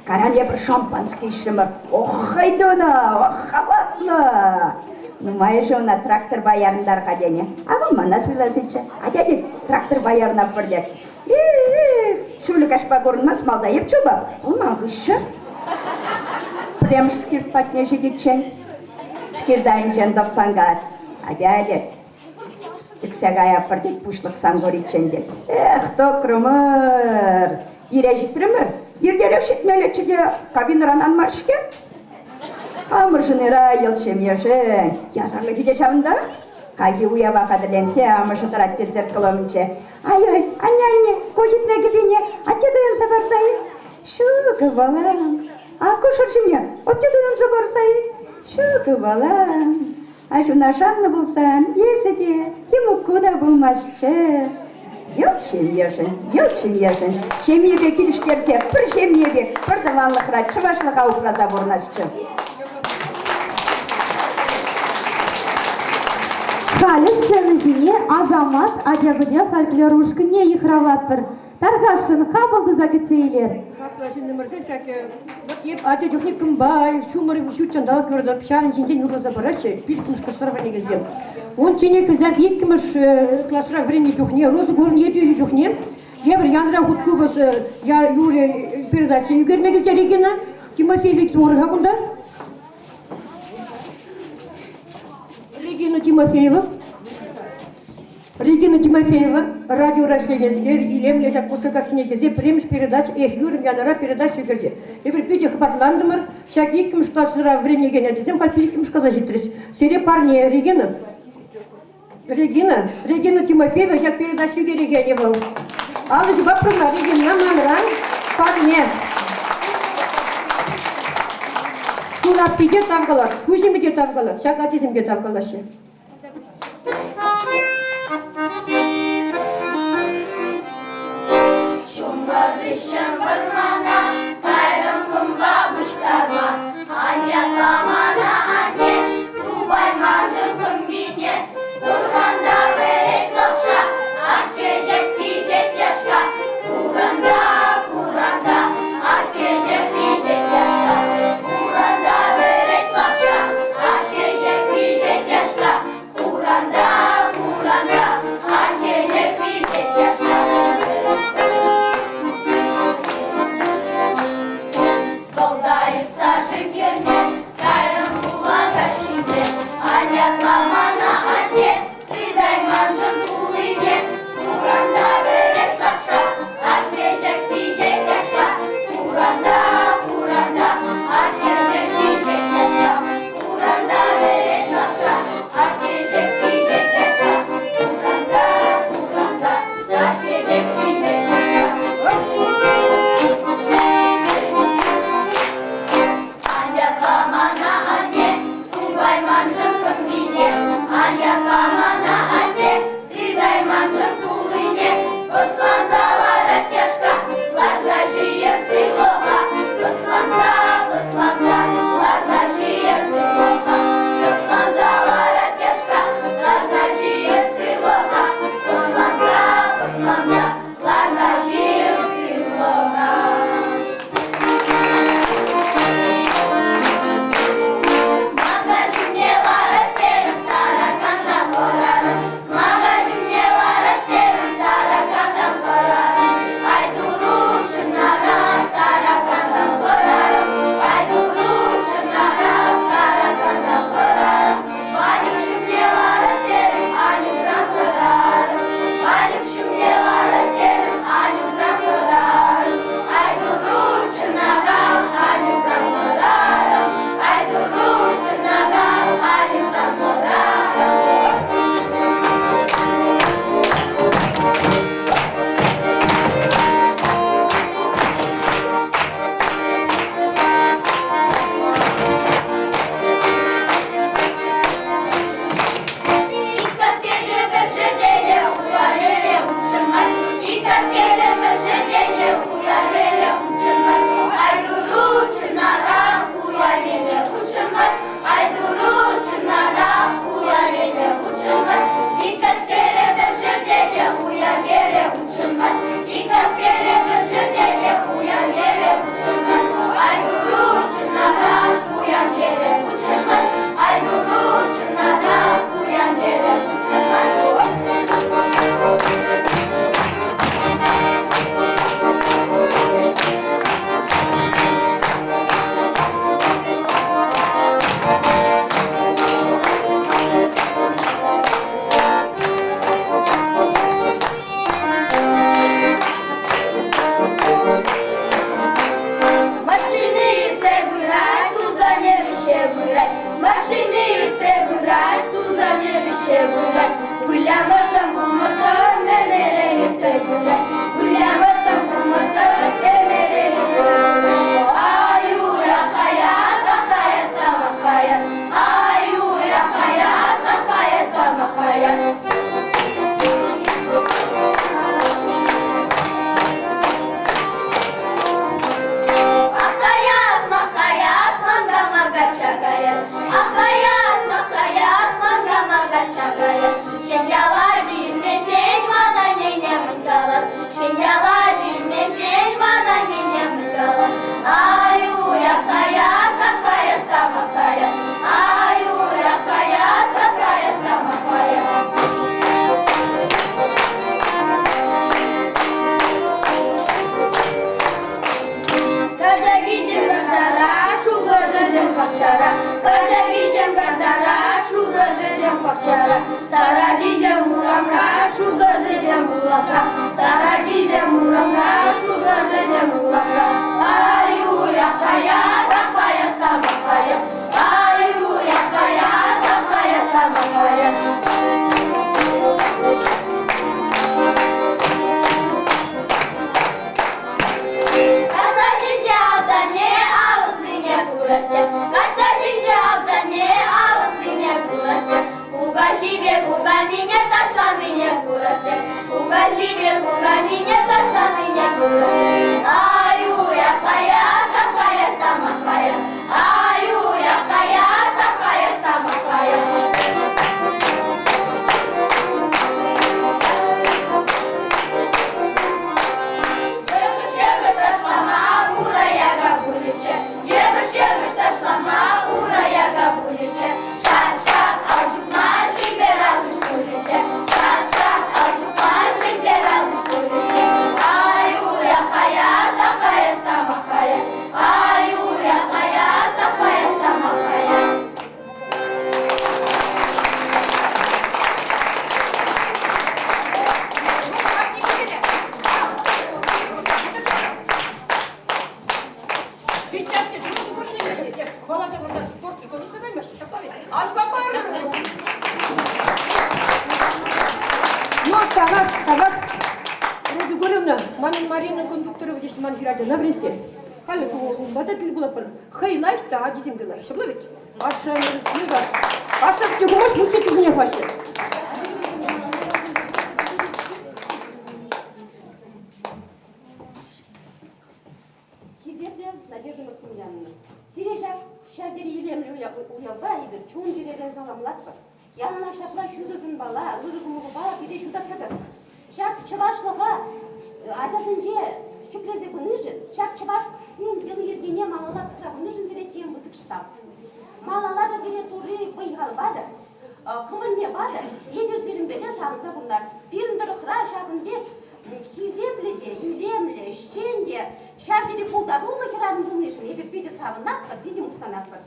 Каран я бір шампанский ішімір. Ох, хайдуна, ох, хаватлы. Ну, моя же она трактор баярындар дене. А бұл мана сөйлесінші. А деді трактор баярына бірдек. Шүлі кашпа көрінмас малда еп чуба. Ол маңғышшы. Прям скирт патне жедетчен. Скирдайын жен 90-ға. А деді. Тіксәгая бірдек пұшлық сан көрітчен деп. Эх, токрымыр. Ирежіктірімір. Ердерек шетмелетшіге кабинаранан маршке? Амыршыныра елшем ешін. Язарлы кеде жауында? Кайги уява қадырленсе, амыршы тараттер зеркаломынче. Ай-ой, анне, кожитреге бене, атте дуянса барсайы. Шуғы балам. Акушыр жіне, отте дуянса барсайы. Шуғы балам. Ажуна жанны болсан, есіге, ему куда болмасчы. Елшем ешін. Шемиебе келіштерсе, бір шемиебе, бір дыванлықра, чывашлыға упраза борнасчы. Халі сцены жіне азамат ажабыде фольклорушка не ихрават бір. Тарғашын қабылды закетейлер. Şimdi mesela hep acı yok kumbay, şumarı şuçan dalıp gördüm. Pişarın içinde yurda baraşı, bir kuş kasara bana geldim. On çene kızar ilk kmış klasra vreni yok ne, rozu gorun 700 yok ne. Я bir yandıra hutku bas ya yure передача. Görmek için Regina Timofeyevich Orhagunda. Regina Timofеева, радио Рашленинскер, Илем лежат после Касинегезе, премш передач, эх, юрим янара передач югерзе. Эбір пүйте хабарландымыр, шак екім шкласыра вренеген әдезем, пальпилікім шказа житріс. Сере парне Regina Timofеева, шак передач югереген был. Алы же бапрымна, Regina Яманран, парне. Тулап пиде тавгалар, шушимеде тавгалар, шак атизимге тавгалашы. Şumbarışım vurmana, gayrım kumba bıştarma. Anyalamana anne, kubay marjı kumbine. Durganda verek lapşa, arkejek pijek yaşka. Kuranda, arkejek pijek yaşka. Kuranda verek lapşa, arkejek pijek yaşka. Kuranda, arkejek pijek yaşka. уялеле учынмас, айдуру чынара уялеле учынмас, айдуру чынара уялеле учынмас, икаскере бір жерде де уялеле учынмас, икаскере бір жерде де уялеле учынмас, айдуру чынара уялеле учынмас, айдуру чынара уялеле учынмас. Машины цебырай, туза не вещебырай, машины цебырай, туза не вещебырай, гуляматам гуматам мемере цебырай, гуляматам гуматам мемере цебырай. Аю я хаяс, ахаяс тама хаяс, аю я хаяс, ахаяс тама хаяс. Ахаяс, махаяс, мага мага чагаяс, ахаяс, махаяс, мага мага чагаяс. Шеньяла димезень, мана нене мындалас, шеньяла димезень, мана нене мындалас. Аю я хаяс, ахаяс тама хаяс, аю я хаяс, ахаяс тама хаяс. Каджагизем гардара, шуга жизем пахчара, каджагизем гардара, шуга жизем пахчара, сарадизем урамра, шуга жизем улафра, сарадизем урамра, шуга жизем улафра. Аю я хаяс, ахаяс тама хаяс, аю я хаяс, ахаяс тама хаяс. Каждый жинде алдане, алтыне курасте. Каждый жинде алдане, алтыне курасте. Уга жибе, уга меня ташланы не курасте. Уга жибе, уга меня ташланы не курасте. Аю я хаяс, ахаяс тама хаяс. Аю я хаяс, ахаяс тама хаяс. Дегыш ташлама, ураяга буличе. Дегыш ташлама, ураяга буличе. Шат-шат, алжыпма, жимбер алжыш буличе. Шат-шат, алжыпма, жимбер алжыш буличе. Аю я хаяс, ахаяс тама хаяс. Аю я хаяс, ахаяс тама хаяс. Табак. Роза Гуровна, манин Марина кондукторова здесь манхирадя на бренте. Хали, бататель была пан. Хайлайта, а дизем была. Шабло ведь? Аша, нега. Аша, ты можешь мучить из меня фаши? Кизепля Надежда Максимiliaновна. Сережа, шавдери елемлю уява, игр, чун жерелен саламлатпа. Yanına şapla şudasın bala, lırgımı bala bir de şudasıdır. Şak çavaşlığa, acasınca şükreze bunıcın, şak çavaş sin yılı yezgene malala kısa bunıcın diretiyem bızık ştab. Malala da direturi bıyhal badır, kımırne badır, egözlerin bele sağlıza bunlar. Birinde rıhra şabında Хизепледе, илемле, işçende, şavderi puldarulu kirarın bunıcın, ebek bir de sağlınak var, bir de muhtanak var.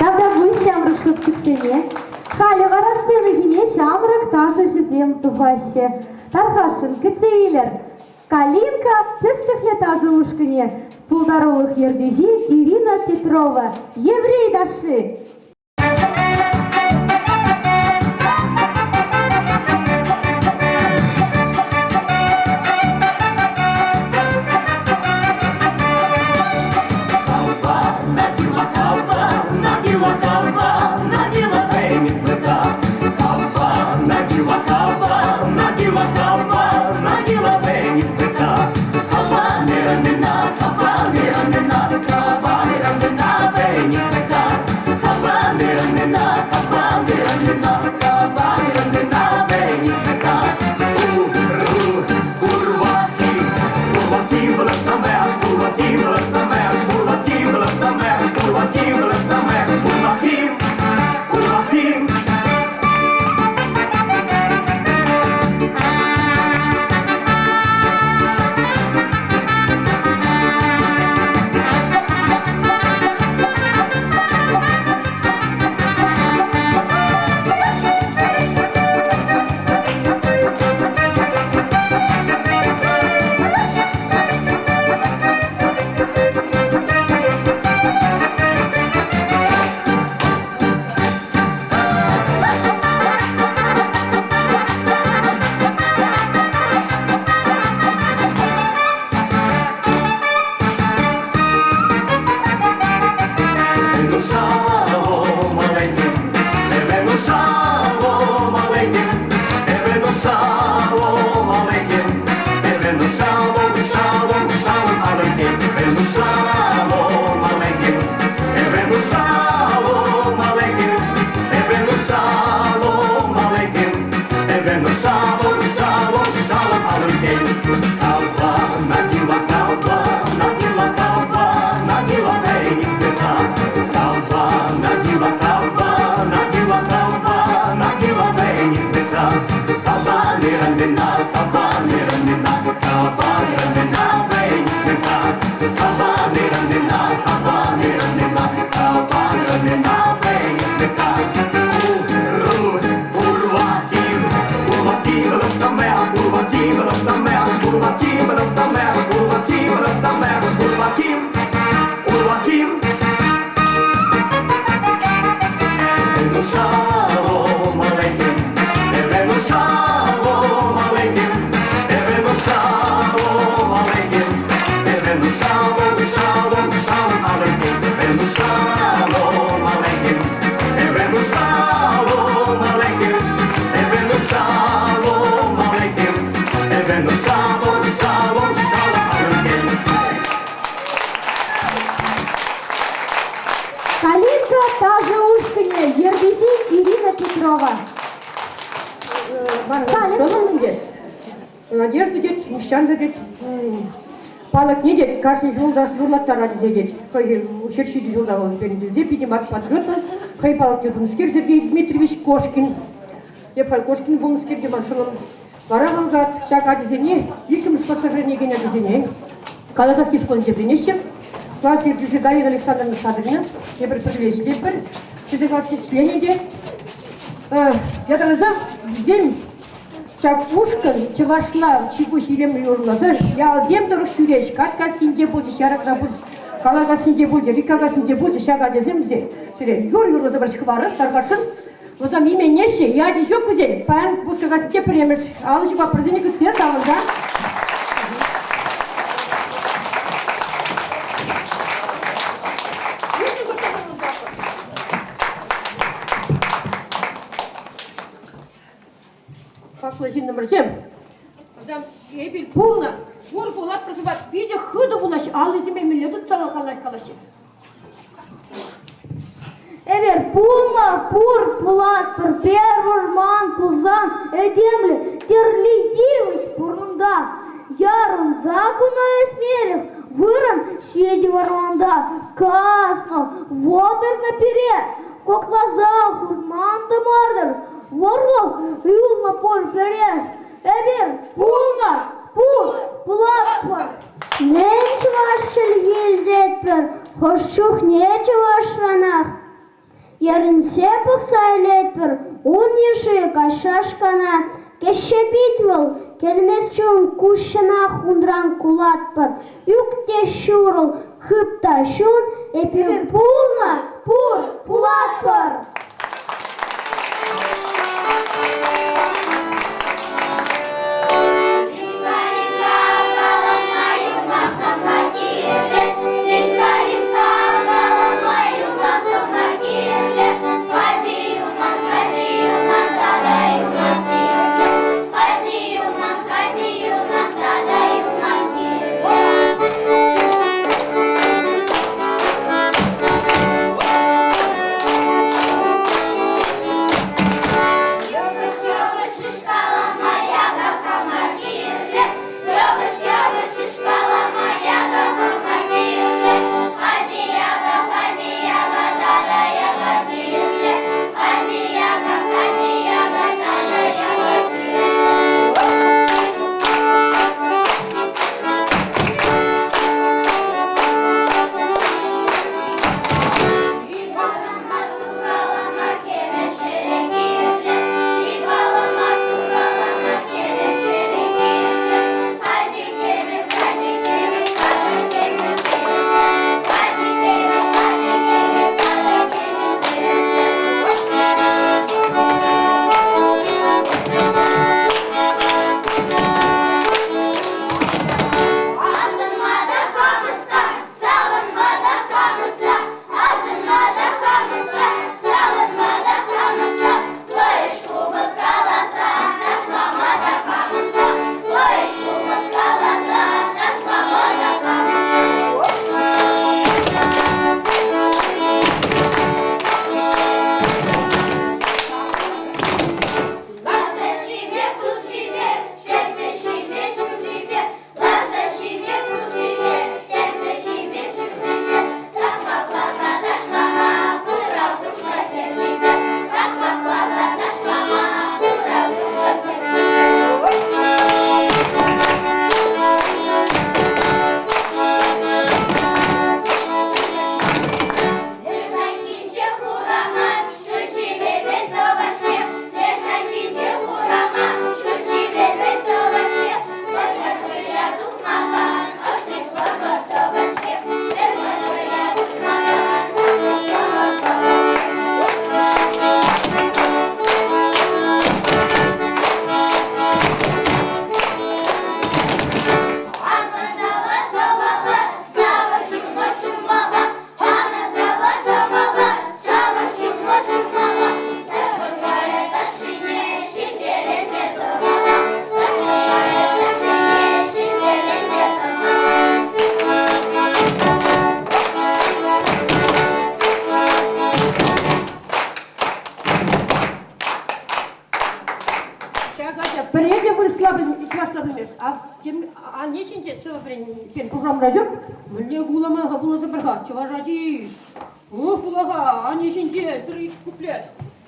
Тогда вы сям рушит кицене, зем тухаще. Тархашин, кыцевилер. Калинка, тыстыхле тажы ушкыне. Пулдаровых ердежи Ирина Петрова. Еврей даши. Калинка, тажы ушкыне, ердежи Ирина Петрова. Что дед? Надежда дед, Мещанда дед. Палак не дед, каждый жолда дурлаттар адизе дед. Учерщиди жолда он переделзе, пидемат патриота. Хай палак дедунскер Сергей Дмитриевич Кошкин. Епхай Кошкин болнскер деманшылым. Бара волгат, шак адизене, икимш пассажирне ген адизене. Калага сишкон дебренещем. Класс ердюжи Галина Александровна Шадрина. Ебір привлечь лепір. Сізде класский члене дед. Я драза зем чак ушкан чевашла чигуш илем юрлазыр. Я зем дұрық шүреш. Катка синде болды, шаракра болды, калага синде болды, рикага синде болды, шага деземзе. Шүре юрлазы бір шықбары, тарғашын. Озам име неше, я дешо күзен. Паян бұскага синде премеш. Алышы ба прозене күтсе сауында. Факложин номер 7. Озам ебил пулна. Пур пулат просыпать. Видя худу булаш, алы земе миллион тала калаши. Эвер пулна, пур, пулат, пур, первурман, пулзан, эдемли, терлидивыш, пурнунда. Ярун закуна эсмерев, выран, щеди воронда. Касно, водор наперед, как глаза, хурман да мардер. Ворлов, юл на поле перед. Эвер пулна, пур, пулат, пур. Нечего шельгильдетпер, хошчух нечего шранах. Ярын сепық сайлетпер, он еші кашашкана, Кеше битвал, келмес чон кушына хундран кулатпар. Юкте шурл, хыпта шун, эпир пулма, пулатпар.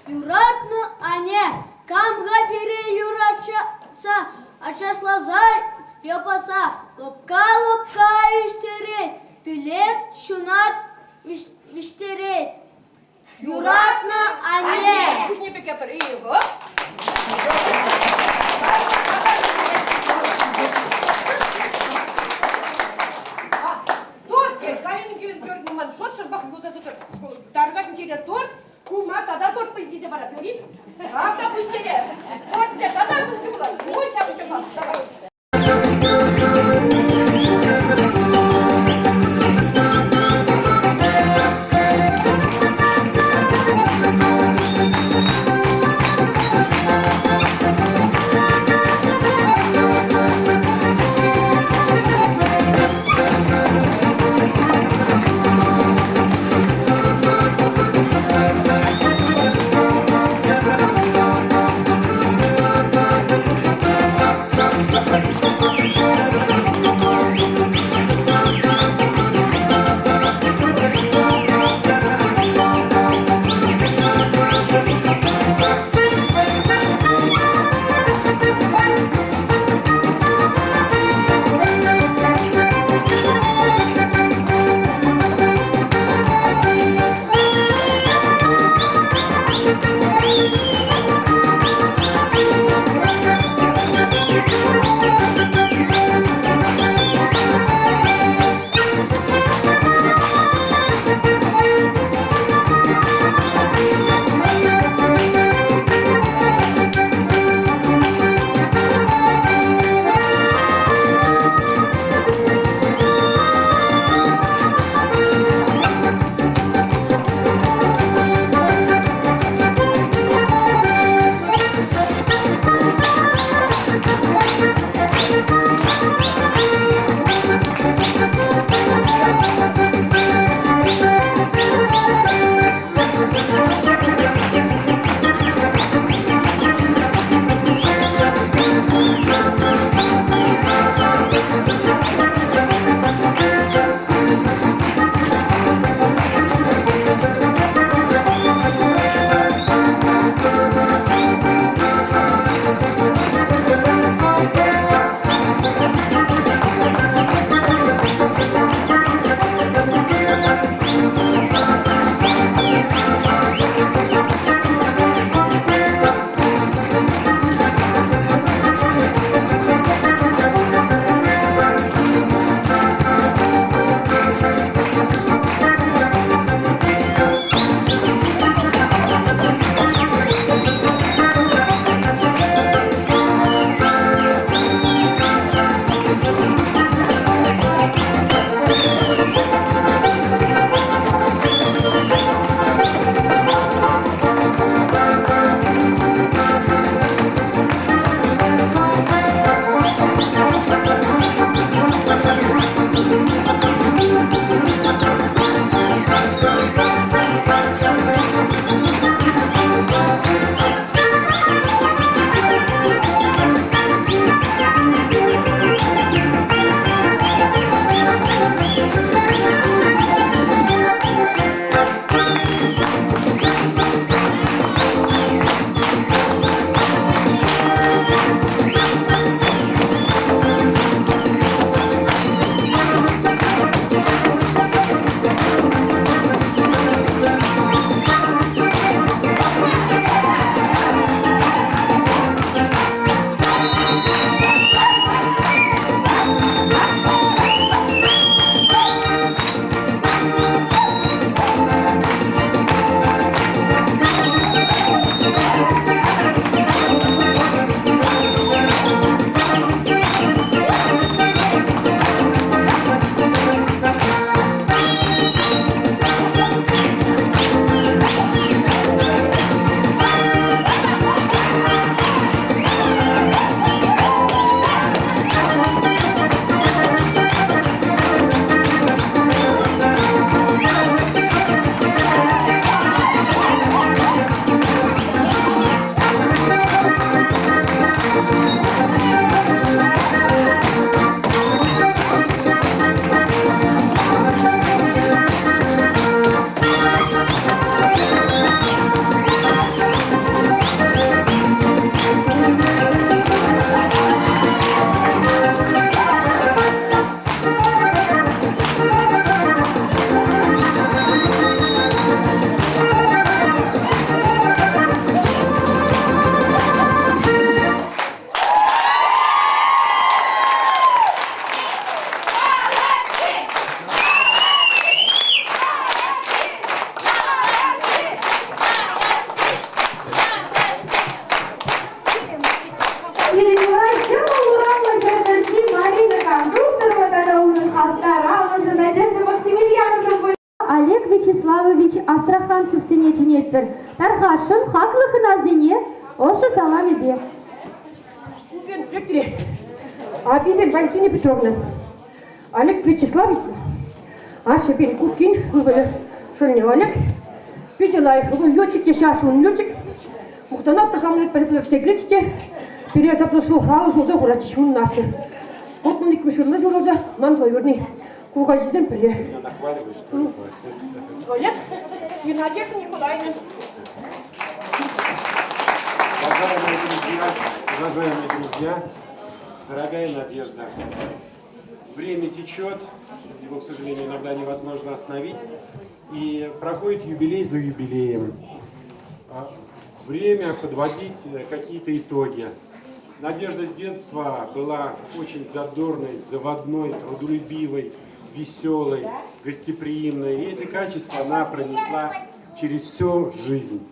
Юратны ане, камға бере юратса, ачасла зай, япаса, лопка іштерет, билет шунат виштерет. Юратны ане. Пусть не пекапыр, и его. Торт, кайын көз көрдім, ман шот шырбақын көзі тұтыр. Тарғасын серия торт, кума тада торт поиздесе бара, көрейін. Авда пусть серия. Торт серия, тада пусть была. Ой, шабы шабы. етпір. Тархашым хақлықын аздене, ошы салам ебе. Убен Виктория, Абибен Валентина Петровна, Олег Вячеславович, Аша Бен Кукин, Хубаля, Шольня Олег, видела их, летчик, я шашун летчик, Мухтанат посамлет прибыл все глички, перезаплосу хаус, но загуратич он наши. Вот мы никому шурна журоза, мам твой верный, куга жизнь приле. Олег, и Надежда Николаевна. Уважаемые друзья, дорогая Надежда, время течет, его, к сожалению, иногда невозможно остановить, и проходит юбилей за юбилеем. Время подводить какие-то итоги. Надежда с детства была очень задорной, заводной, трудолюбивой, веселой, гостеприимной. И эти качества она пронесла через всю жизнь.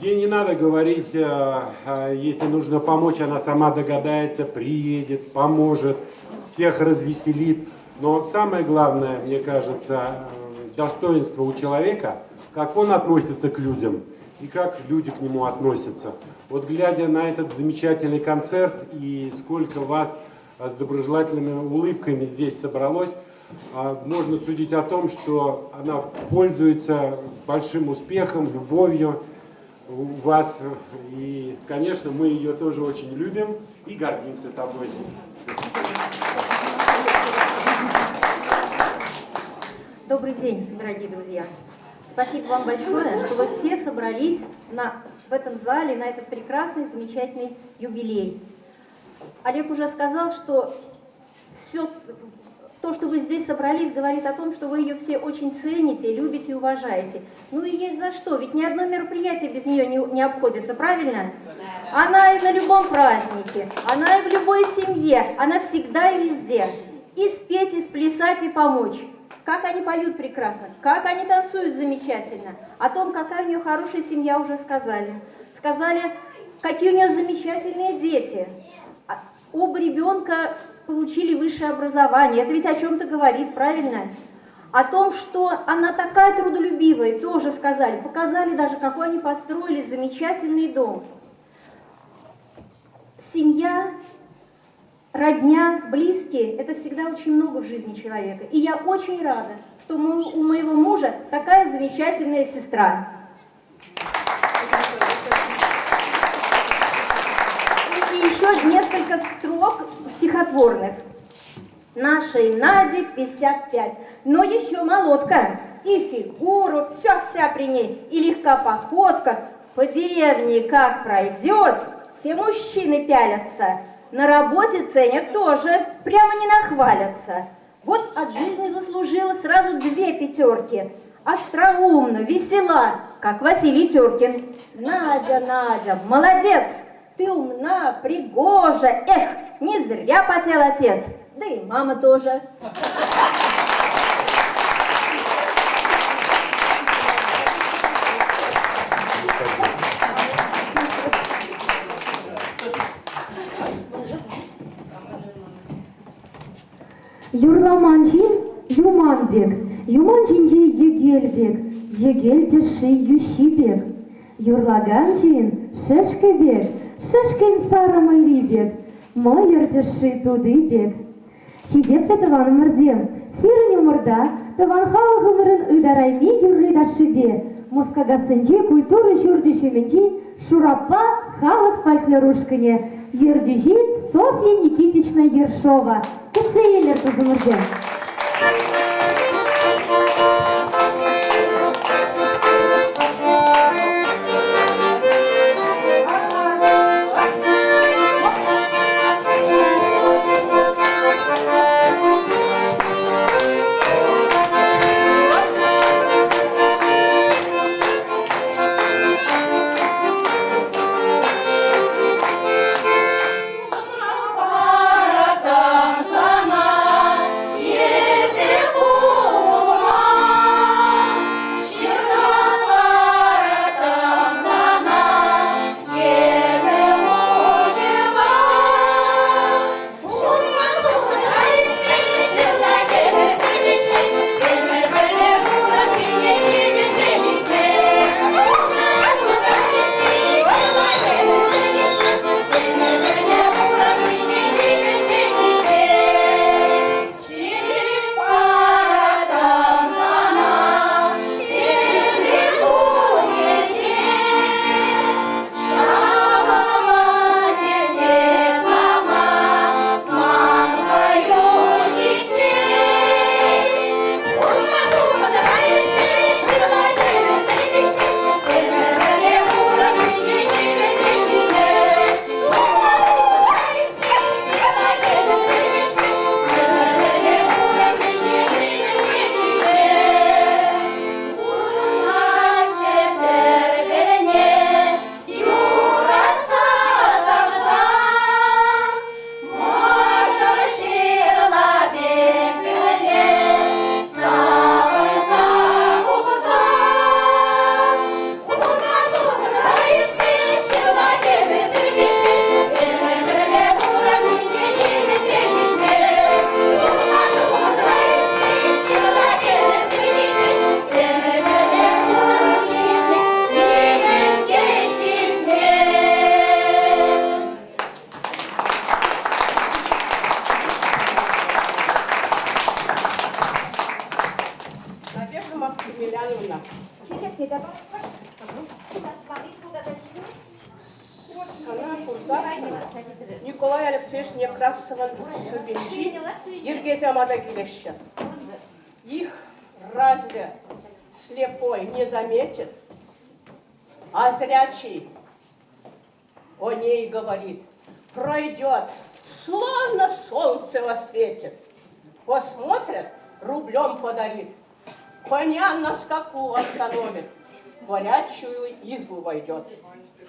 Ей не надо говорить, если нужно помочь, она сама догадается, приедет, поможет, всех развеселит. Но самое главное, мне кажется, достоинство у человека, как он относится к людям и как люди к нему относятся. Вот глядя на этот замечательный концерт и сколько вас с доброжелательными улыбками здесь собралось, можно судить о том, что она пользуется большим успехом, любовью у вас. И, конечно, мы ее тоже очень любим и гордимся тобой. Добрый день, дорогие друзья. Спасибо вам большое, что вы все собрались в этом зале на этот прекрасный, замечательный юбилей. Олег уже сказал, что все то, что вы здесь собрались, говорит о том, что вы ее все очень цените, любите и уважаете. Ну и есть за что, ведь ни одно мероприятие без нее не обходится, правильно? Она и на любом празднике, она и в любой семье, она всегда и везде. И спеть, и сплясать, и помочь. Как они поют прекрасно, как они танцуют замечательно. О том, какая у нее хорошая семья, уже сказали. Сказали, какие у нее замечательные дети. Оба ребенка получили высшее образование. Это ведь о чем-то говорит, правильно? О том, что она такая трудолюбивая, тоже сказали. Показали даже, какой они построили замечательный дом. Семья, родня, близкие – это всегда очень много в жизни человека. И я очень рада, что у моего мужа такая замечательная сестра. И еще несколько строк стихотворных. Нашей Наде 55, но еще молодка. И фигуру, вся при ней, и легка походка. По деревне как пройдет, все мужчины пялятся. На работе ценят тоже, прямо не нахвалятся. Вот от жизни заслужила сразу 2 пятерки. Остроумна, весела, как Василий Теркин. Надя, Надя, молодец, ты умна, пригожа. Эх, не зря потел отец, да и мама тоже. Юрламанжин Юманбек, Юманжинжи Егельбек, Егельдеши Ющибек, Юрлаганжин Шешкебек, Шешкен Сарамайрибек, Майердеши Тудыбек. Хидепле таван мырдем, сирен юмырда, таван халыгымырын ыдарайми юрридашибе, Москагасынжи культуры журдюшеменжи Шурапа халык фольклорушкыне, Ердюжи Софья Никитична Ершова. Куцейлер тузымырдем. Sana Николай Алексеевич Некрасовын Шубинчи Ергезя Мазагилевича. Их разве слепой не заметит, а зрячий о ней говорит, пройдет, словно солнце восветит. Посмотрит, рублем подарит, коня на скаку остановит, горячую избу войдет.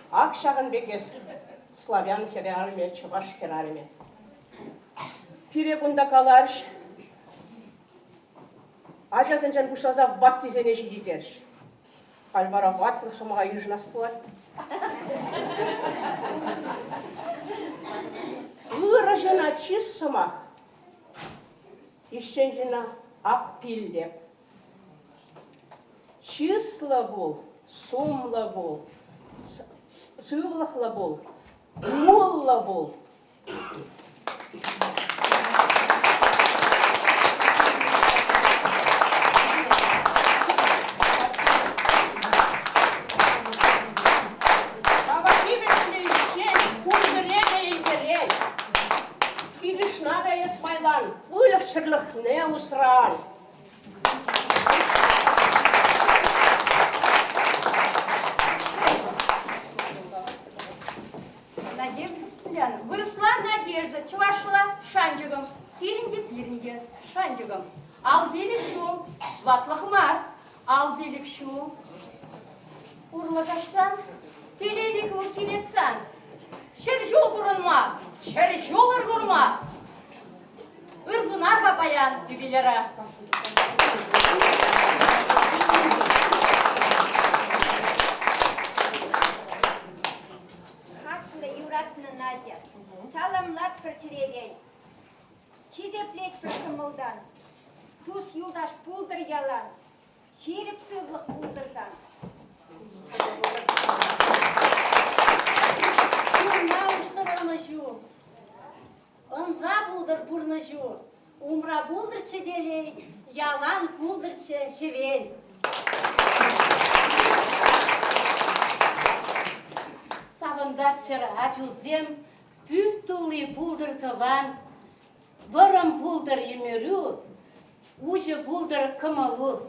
Ак шагын бекес, славян херарме, чуваш херарме. Пирегунда каларш, ажа сенчен бушлаза ват тизене жидидерш. Альвара ват просомага южнас пуат. Выражена чиссамах, ищенжена аппиллеп. Числа бол, сумла бол, сывлахла бол, молла бол. Не усрал. Надежда Степляна. Выросла Надежда, чувашла шанчыгым, сиринге пиринге шанчыгым. Ал белик шу, ватлахмар, ал белик шу. Урлагашсан, телелик укилетсан. Шершул бурынма, шершул ыргурма. Ырзунарға баян юбилера. Хаклы юратны Надя, саламлат протерелей. Кезеплет прокымылдан, туз юлдаш пулдыр ялан, шеріп сывлық пулдырсан. Наушнырынышу, ынза булдыр бурнышу, умра булдырчы делей, ялан булдырчы хевел. Савындарчыр ачузем, пүстулы булдыр тыван, вырым булдыр емерю, уже булдыр кымалу.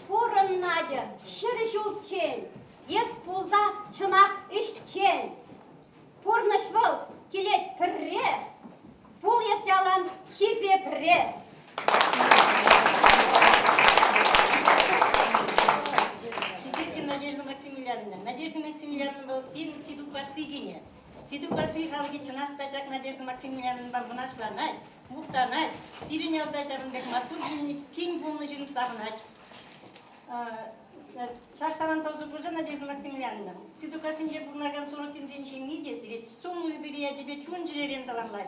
Пурын Надя, шыр жулчен, ес пулза чынақ ішчен. Пурнышвыл келет пірре, пул ес ялан хизе пірре. Надежда Максимiliaновна. Надежда Максимilianovна был фильм «Тиду Барсигине». Тиду Барсиги халги чынақ ташак Надежда Максимilianovна бұнашланай, мұқтанай, біріне алдашарынбек матур кең болны жүріп сағынай. Шахтаран таузу бұржа Надежда Максимilianovна. Тиду Барсинже бұрнаган соныкин женшен не десірет, соңы өбірия жібе чун жүререн саламлай.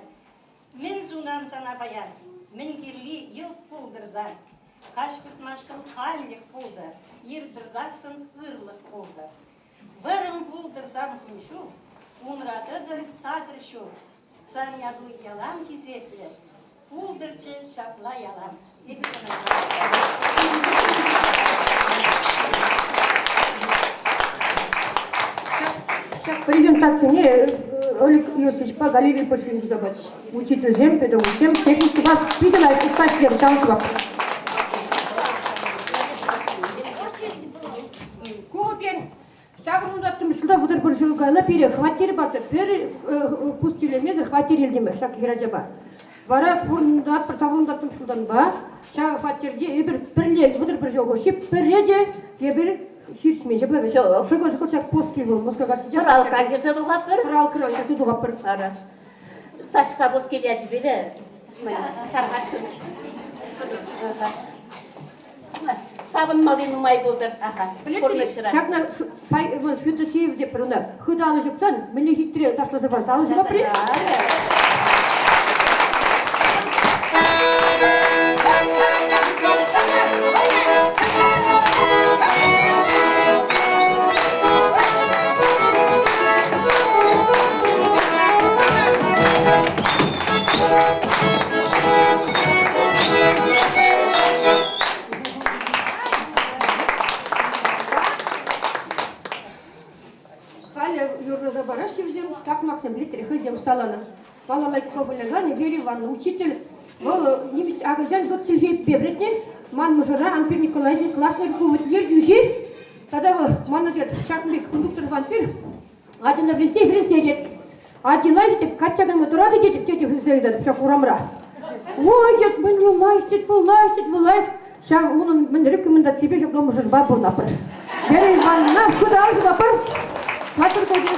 Мен зунан сана баян, мен кирли ел пулдырзан. Қашқыт-машқыл қаллық болды, ердірзақсын ұрлық болды. Бірім бұлдырзан күншу, ұнрадыдың тағыр шу. Сан яду ялам кезетлі, бұлдырчы шапла ялам. Презентация Олег Иосифович по галерее Польши забыть. Учитель зем, педагог зем, техник, видела, источник, шансова. Сагрундаttım şurada budur bir şey kayla pire хватили barsa pire pustili meze хватили elime şak hiraca var. Vara burundat bir sagrundattım şuradan ba. Şak хватили bir pirle budur bir şey koşup pirle bir hiç mi jabla. Şaka şak poski bu muska garsica. Kral kangirse duhapır. Kral kangirse duhapır. Ara. Taçka boskeliyaci bile. Karhaşın. Savunmalı numay buldur. Aha. Kurlaşıra. Şakna fütüsüyüv de pırına. Hıda alıcıksan, milli hittire taşlasa varsa alıcıma pire. сивзем, так максим литре хызем салана. Балалай ковылган, Вериван, учитель, был немец агылжан год силгейп бебретне, ман мужара Анфир Николаевич классный руководитель дюжи. Тогда был манагет Шахмик кондуктор Ванфир. Один на Френсе идет. Один лазит, качаgan моторады идет, тети всегда все курамра. Ой, дед, мы не лазит. Сейчас он мне рекомендует себе, чтобы мы жили бабу напор. Вериван, на куда же напор? Классный руководитель.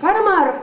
Кармар!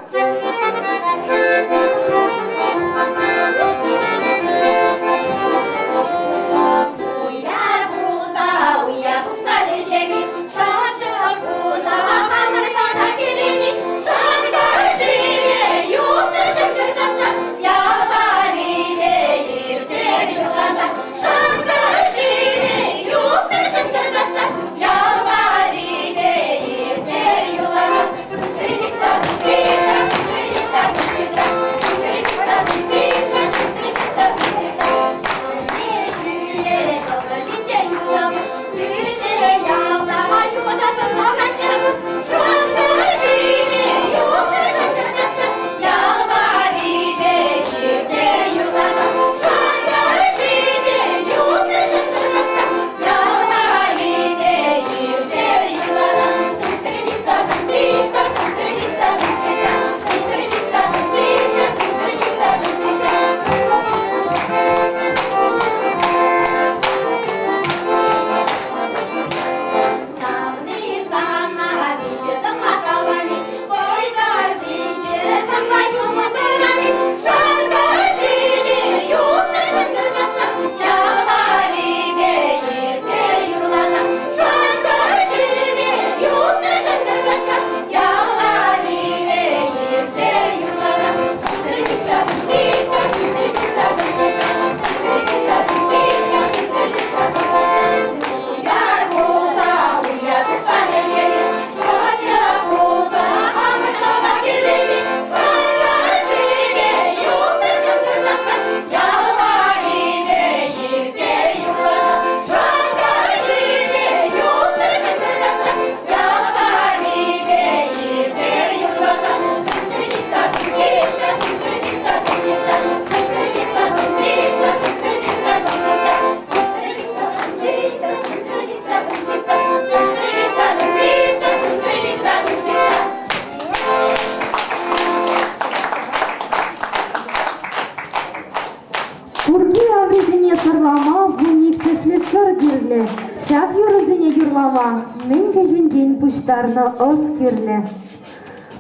Шак юрызыне юрлама, нынка жинген пуштарна оскерле.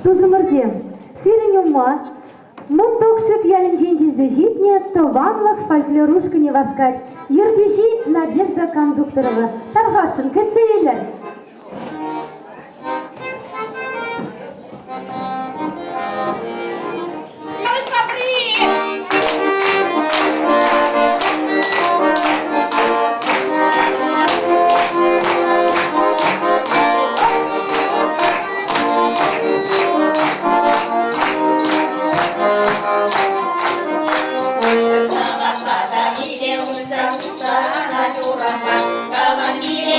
Тузымырзем, сирен умма, мон токшып ялин жингензе житне, тованлық фольклорушка не васкать. Ердюши Надежда Кондукторова, Таргашин, кәтсейлер. Kawan gile,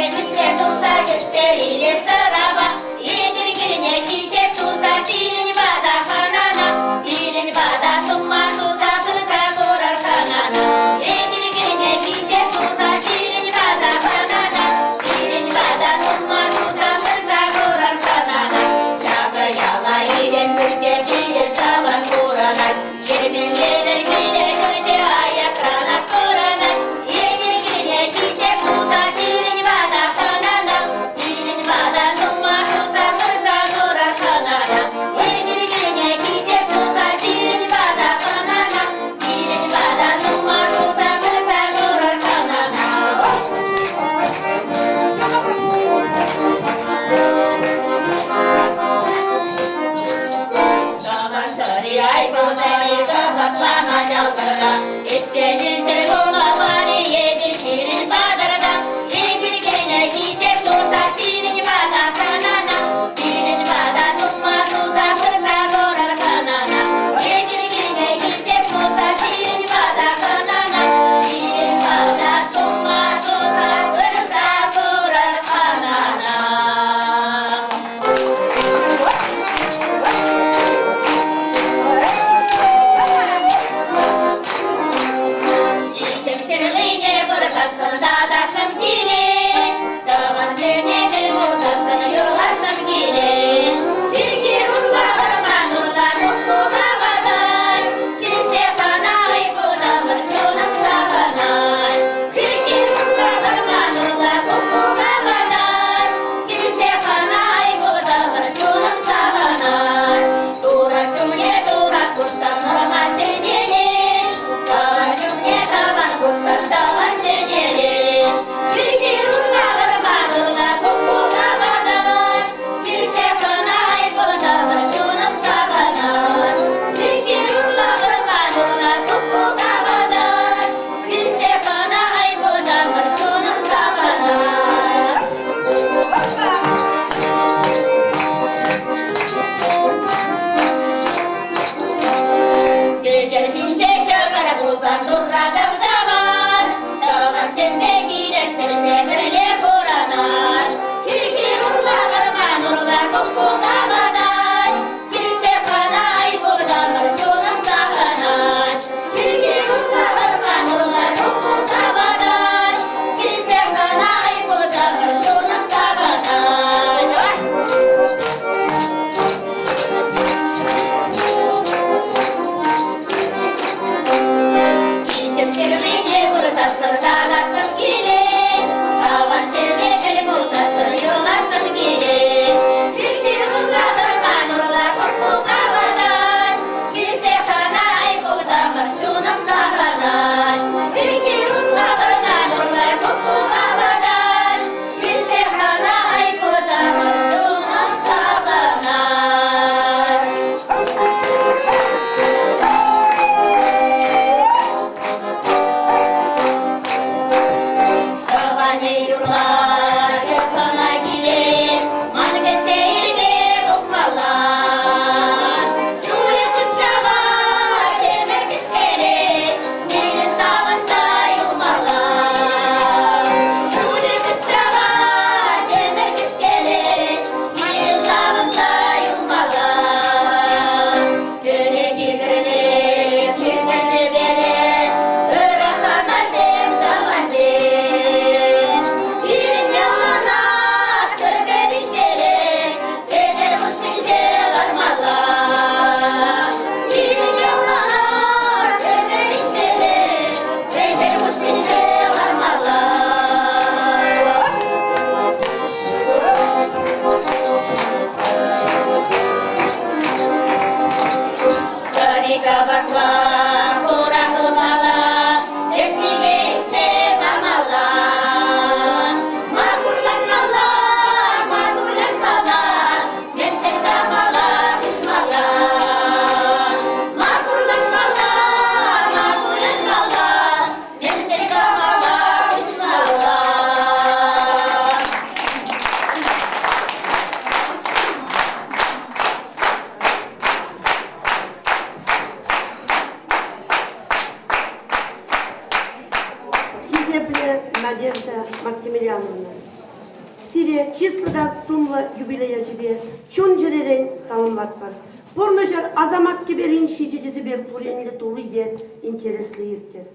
сире чисто да сумла юбилея тебе, чун жеререн саламлат бар. Порножар азамат кеберин шичиджиси бер пуренли тулыйде интересли ирте.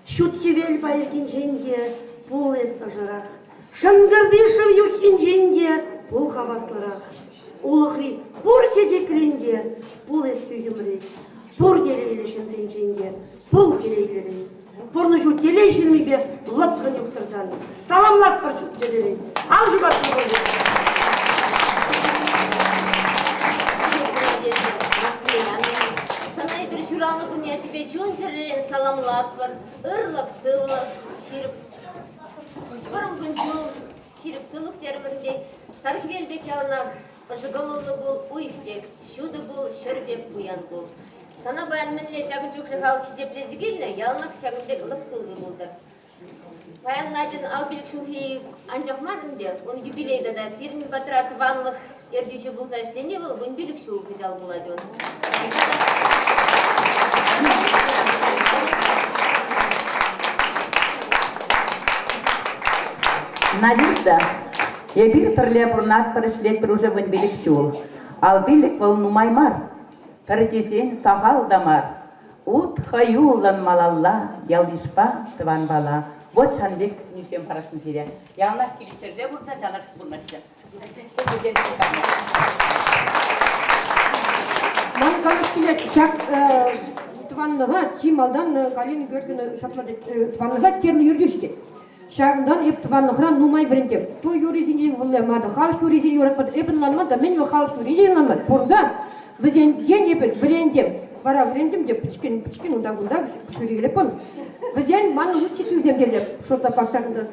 Шут хевел байлгин женге пул эс ажарах. Шангардышев юхин женге пул хавасларах. Улахри пур чечекренге пул эс хюгемрей. Пур делейлешен сен женге пул келейлерей. Порножу телешилми бе лапкан юктарзан. Саламлат парчук жеререй. Ал жубат Санай bir şuralı dünya çipe çun çerren salamlat var. Irlak sığlak şirip. Varım gün çun şirip sığlık terminde sarkvel bek yalnak. Ожигаловны бул уйфбек, şudu bul, şörbek uyan bul. Sana bayan minne şabı çuklu hal hiseplezigilne yalnak şabıbek ılık tulgu buldur. Bayan Nadin albilik şuhi ancak madem der, onu юбилейда да пирни батрат ванлых эрдюче булса işleni был, он билик şul güzel buladı onu. Надежда, я бир тірле бұрнат тірішлектір уже вон билік чул. Ал билік волну маймар, тіртесен сағал дамар. Ут хаюлан малалла, ялдишпа тыван бала. Вот шанбек сінюшем парашын зере. Ялнақ келіштерде бұрса жанар бұрмасты. Ман қалып келет, чак тыванлыға, чималдан Галина Георгиевна шаплады тыванлыға керні үргешті. Шағындан еп тыванлығыран нумай біріндем. Той юризинен вылламады, халық юризинен юратмады, епінланмады, мен ел халық юризинен ланмады. Бұрынға бізен ден епін біріндем, бара біріндем деп пічкен ұнда-бұнда шөрегелеп бұн. Бізен маны ұлтшы түзем дерлеп, шорта паршағында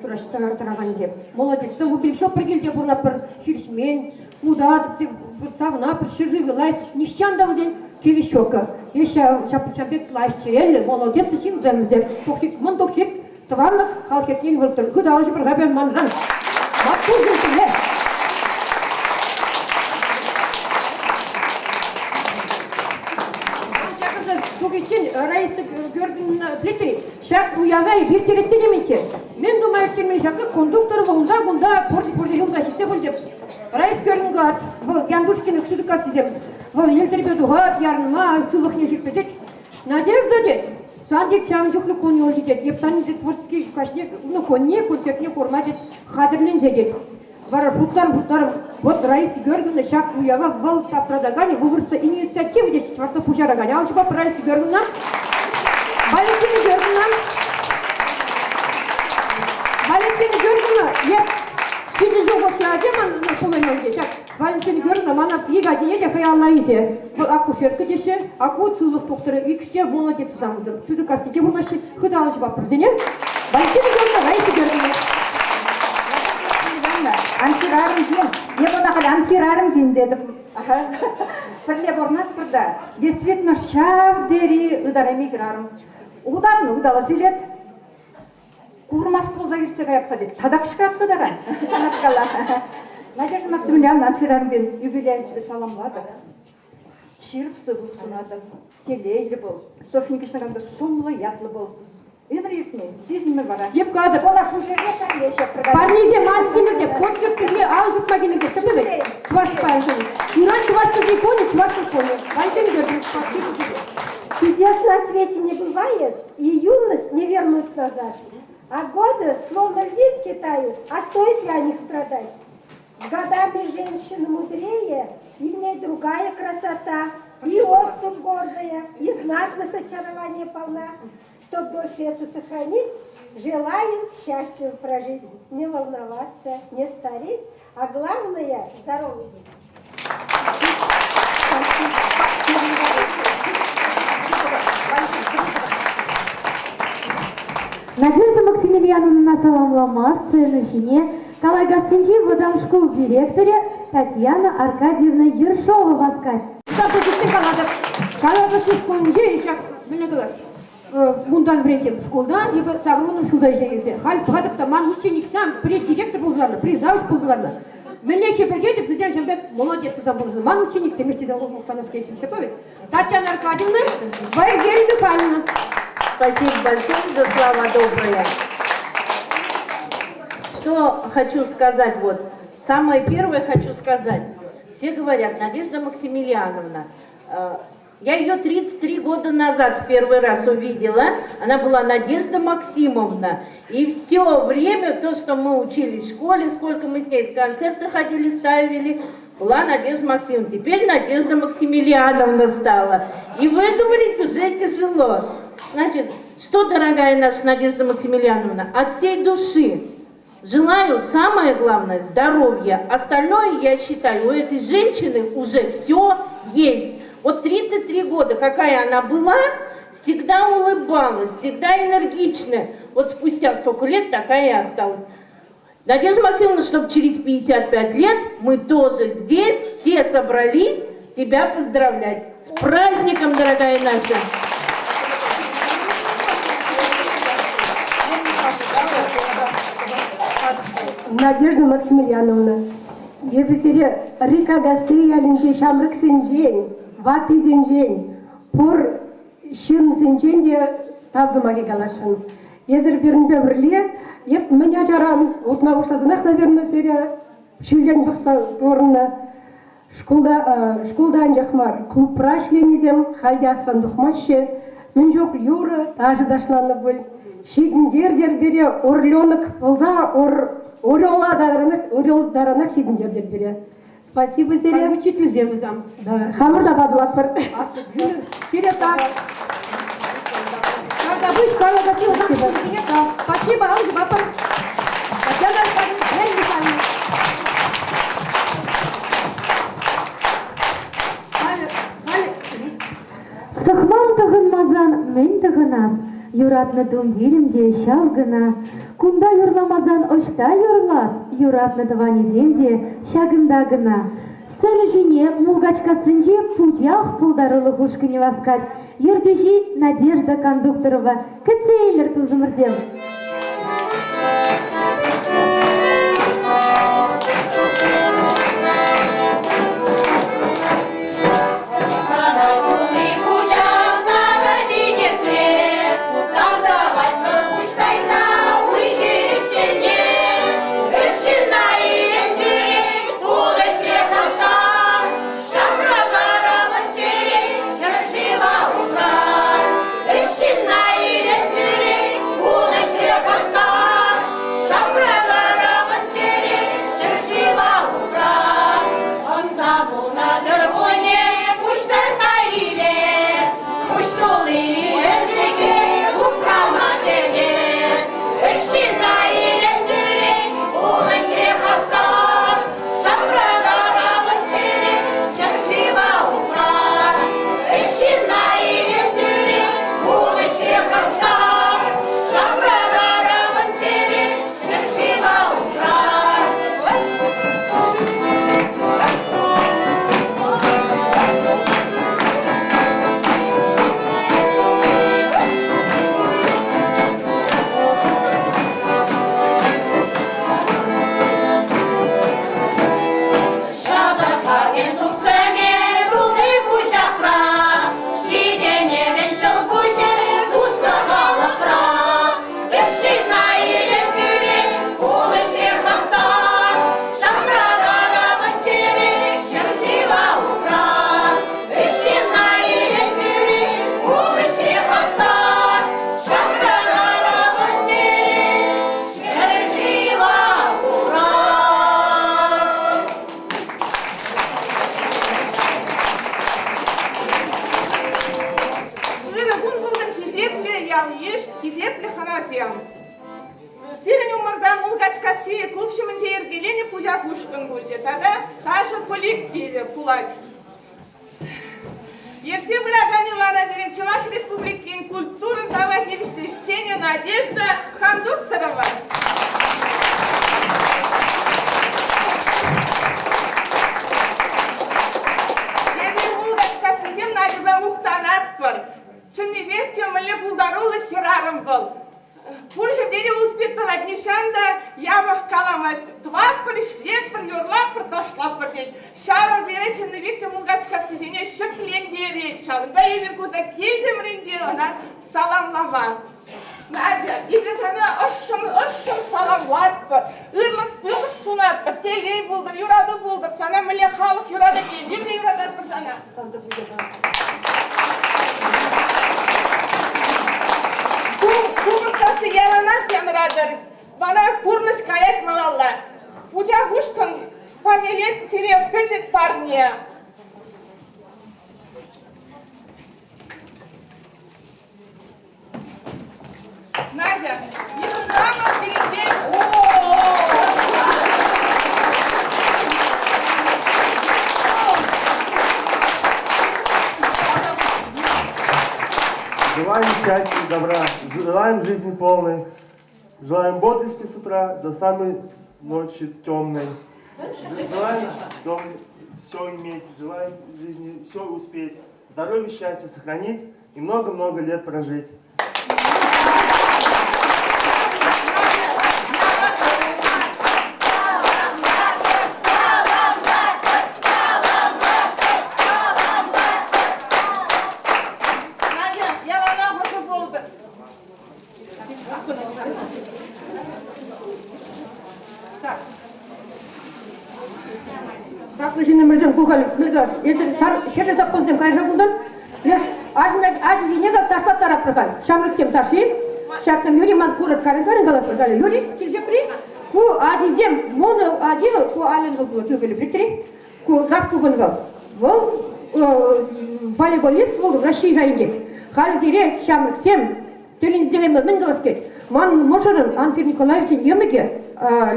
тұраған зем. Молодец, сын бұбілікшіл біргелде бұрнап бір хиршмен, ұдатып деп, бір савынап, бір шыржывы лайф, нишчанда бізен кевещока. Еші шапбек лайф черелі, молодец, ішін зәміздер. Мұн токшек, Тыванлық халкетнен вылтыр. Күд алышы бір ғабен манран. Маттур жүрсілер. Шақырды шуғычын Раисы көрдің плетері. Шақ уявай бір тересте деменше. Мен думай өттермей шақыр кондуктор болында, бұнда порти-порти жылда шексе бұл деп. Раис көрдің ғат, бұл Яндушкины күсудіка сізеп. Бұл елтербе дұғат, ярныма, сылық нешек бетет. Надежда дед. Сандик шамжуклы кони олжидет, епсанды творческий кашне, ну конне, концертне форматет, хадрлен зедет. Вара шутлар, вот Раиса Георгиевна шак уява вал та продагане, вывырца инициативы здесь четвертого пужара гоня. Алшипа Раиса Георгиевна, Валентина Георгиевна, я сиди жогу шаадеман, полойман здесь. Валентина Георгиевна, мана егадине де хаяллайзе. Бұл акушерка деше, аку цылық тоқтыры, екіште молодец замызым. Суды кастете бұрнашы, құда алышы бап бірдене. Валентина Георгиевна, Раиса Георгиевна. Ансирарым кен, не бұнақыл ансирарым кен дедім. Бірле бұрнат бірді. Действительно, шав дери ұдарами кірарым. Ұдарын ұдала селет. Курмас болза керсе қаяпқа деді. Тадақ шықатты дара. Надежда Максимiliановна Анфирарымбен юбилейчебе саламлады. Ширіп сығып сынады. Телейлі бол. Софьенька шынағанда сомлы ятлы бол. Өмір ертіне, сезімі бара. Еп қады. Ола фужере тәңлеше прыгады. Парнизе маленькілер деп, концертке ал жұпма келін деп, сөбе? Чувашпай жын. Юран чувашпай кони, чувашпай кони. Валентина Георгиевна, спасибо. Чудес на свете не бывает, и юность не вернуть назад. А годы словно льдинки тают, а стоит ли о них страдать? С годами женщина мудрее, и в ней другая красота, и оступ гордая, и знатность очарования полна. Чтоб дольше это сохранить, желаем счастливо прожить, не волноваться, не стареть, а главное – здоровье. Надежда Максимiliановна саламлама сцены жіне Калагасынчи водам школ директоре Татьяна Аркадьевна Ершова васкать. Калагасынчи школын же, шак, біле кылас. Bundan бірендем школда, ебі сағыруным шуда ешегесі. Халіп ғадыпта, ман ученик сам, преддиректор болзыларны, призавыш болзыларны. Меннеке біргедіп, бізден жәмбек молодец сам болжын. Ман ученик, семестезен мұқтанас кейтін шепове. Татьяна Аркадьевна, Вайгерия Михайловна. Спасибо большое за слова добрые. что хочу сказать, вот, самое первое хочу сказать. Все говорят, Надежда Максимилиановна, я ее 33 года назад в первый раз увидела, она была Надежда Максимовна. И все время, то, что мы учились в школе, сколько мы с ней концерты ходили, ставили, была Надежда Максимовна. Теперь Надежда Максимилиановна стала. И выговорить уже тяжело. Значит, что, дорогая наша Надежда Максимилиановна, от всей души желаю, самое главное, здоровья. Остальное, я считаю, у этой женщины уже все есть. Вот 33 года, какая она была, всегда улыбалась, всегда энергичная. Вот спустя столько лет такая и осталась. Надежда Максимовна, чтобы через 55 лет мы тоже здесь все собрались тебя поздравлять. С праздником, дорогая наша! Надежда Максимилиановна, ебезере Рика Гасия Линче Шамрик Синжень, Вати Синжень, Пор Шин Синжень де Ставзумаги Галашин. Езер Бернбе Берле, еп меня жаран, вот Мавушлазанах, наверное, серия Шульян Бахса Борна. Школда анжахмар клуб прашленизем, Хальди Асфан Духмаще, Менжок Юра, тажы дашланы был. Шигін дердер бере, орленок болса, орел даранақ шигін дердер бере. Спасибо, Серия. Учитель земзам. Хамырда бадылапыр. Серия так. Как обычно, спасибо. Спасибо, Алжи Бапар. Татьяна Михайловна. Сахман тағын мазан, мен тағын аз. Юратны думдилимде шал гына. Кунда юрламазан очта юрлас, юратны дыванеземде шагында гына. Сцена жіне мулгачкасынже пудях пулдарылы хушкыне васкать. Ердюжи Надежда Кондукторова. Кыцейлер тузымырзем. Ерте Благаневара Деренчеваш Республики культуры товарищества чтения Надежда Кондукторова. Ене мулгачка сидем Надежда Мухтанат бар. Чынневек темеле булдарулы херарым был. Пурже бери успетовать нишанда, ямах каламас. Два пришлет, приорла, протошла пордеть. Шава беречь, на викте мулгачка сиденье, шаклен деречь. Да и верку да кельдем рендела, салам лава. Надя, егер sana ışın salamlattır, ırlık sığlık sunattır, teley buldur, yuradı buldur, sana milli halık yuradı değil, yürde yuradıttır sana. Bu kısası yalanak yanıradır, bana kurmuş kayak malalla. Uca huşkun, panelet sirep peçet parniye. Надя, ежедневно перед Желаем счастья и добра, желаем жизни полной, желаем бодрости с утра до самой ночи темной. Желаем все иметь, желаем в жизни все успеть, здоровье, счастье сохранить и много-много лет прожить. Haklısın Mirzem Kukalı, bilgaz. Şöyle zaponsem kayra bundan. Yes, aciz ne da taşlat taraf bırakal. Şamlık sem taşıyım. Şapsam yuri man kurat karın kalır. Yuri, kilce pri. Ku acizem, mono acil, ku alen bu tübeli bitri. Ku zap ku bungal. Vol voleybolist vol Россия жайынчек. Хали зире şamlık sem tülin zileme mingalas ket. Man Мошарин Анфир Николаевича емеге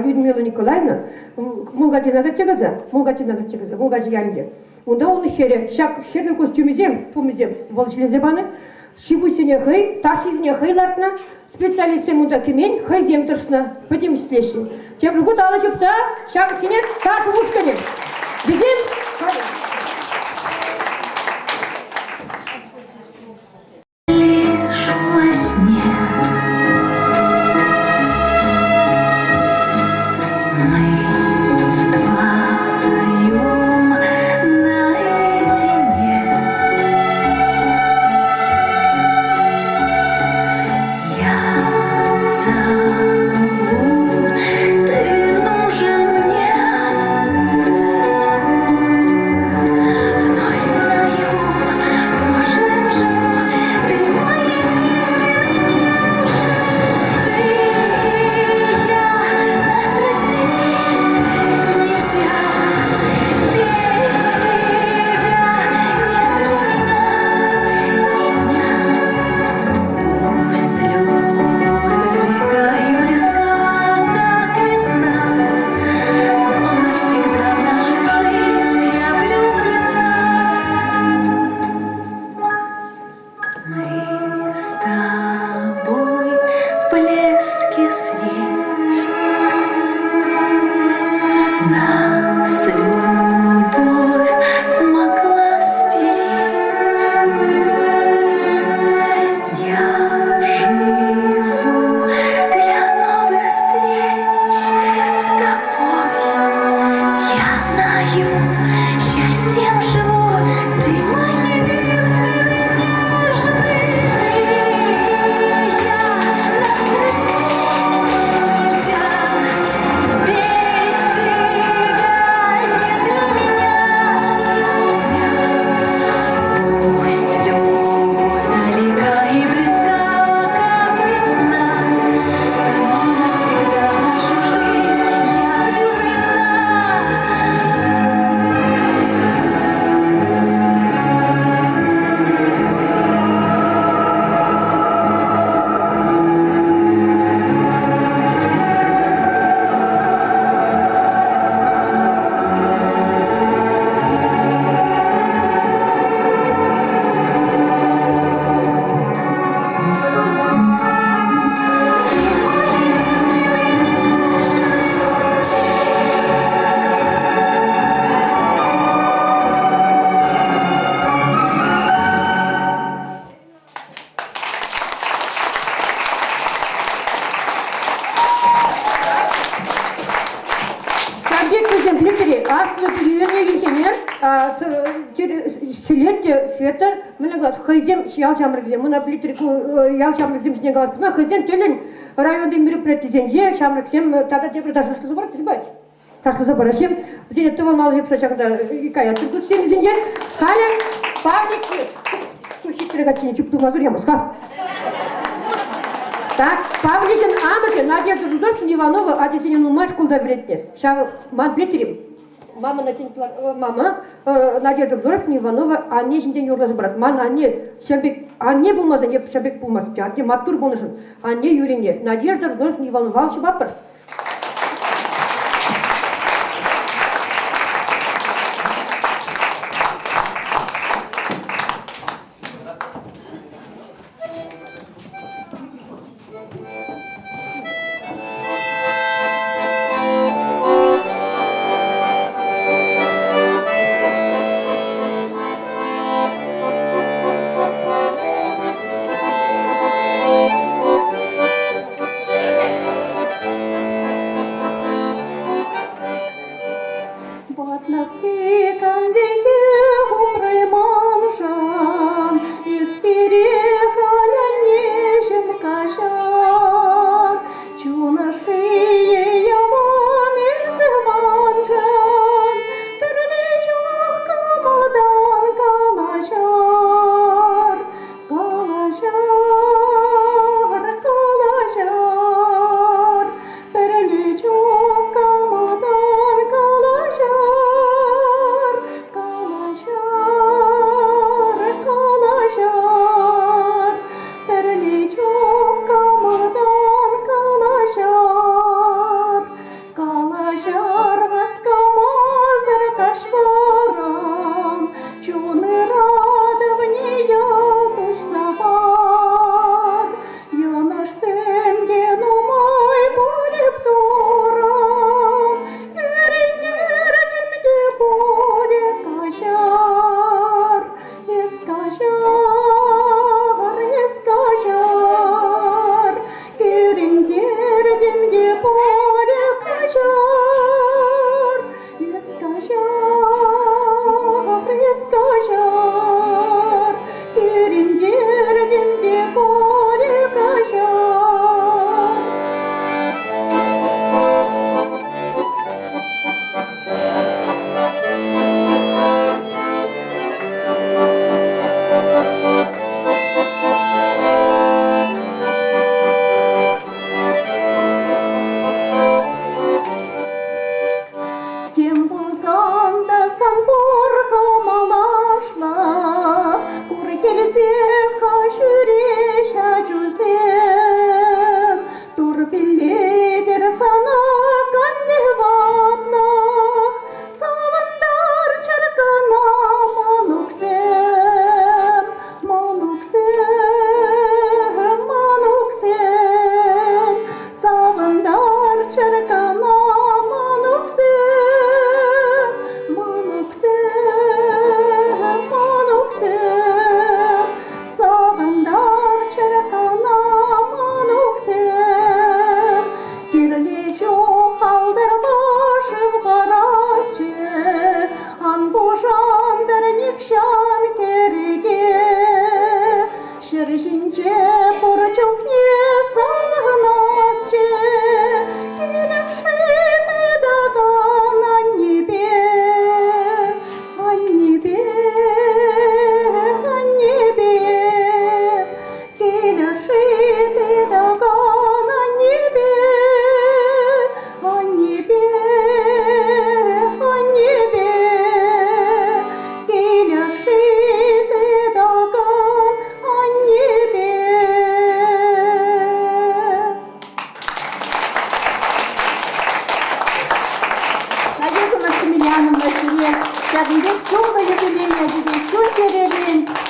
Людмила Николаевна Молгачина гачагаза, Молгачи янде. Унда он хере, шерлі костюмизем, тумизем, волшлезе баны, шибусене хай, ташизне хайлартна, специалистем унда кемен, хайзем тыршна, пойдем сплеши. Тем год ала чупса, шагтине, таш ушкане. Безем, Aslı bir yürüyüşe gelsinler. Селетте, Света, мне глаз, хозяин, ял шамрыкзем, мы на плитрику ял шамрыкзем сне глаз, на хозяин телен районда мероприятие, шамрыкзем, тогда тебе даже что забрать, избать. Так что забрать, зене то волнал же псача, когда икая, ты тут сен зенье, халя, павники, хитрый гачи, чупту мазур ямуска. Так, Павликин Амырше, Надежда Рудольфовна Иванова, а ты сегодня машкулда вредте. Сейчас мат бетерим. Мама Надежда Рудольфовна Иванова, они şimdi юрлазы брат. Ман они шабек, они булмаза, не шабек булмаз. Они маттур болышын. Они юрине. Надежда Рудольфовна Иванова, алшы бапыр.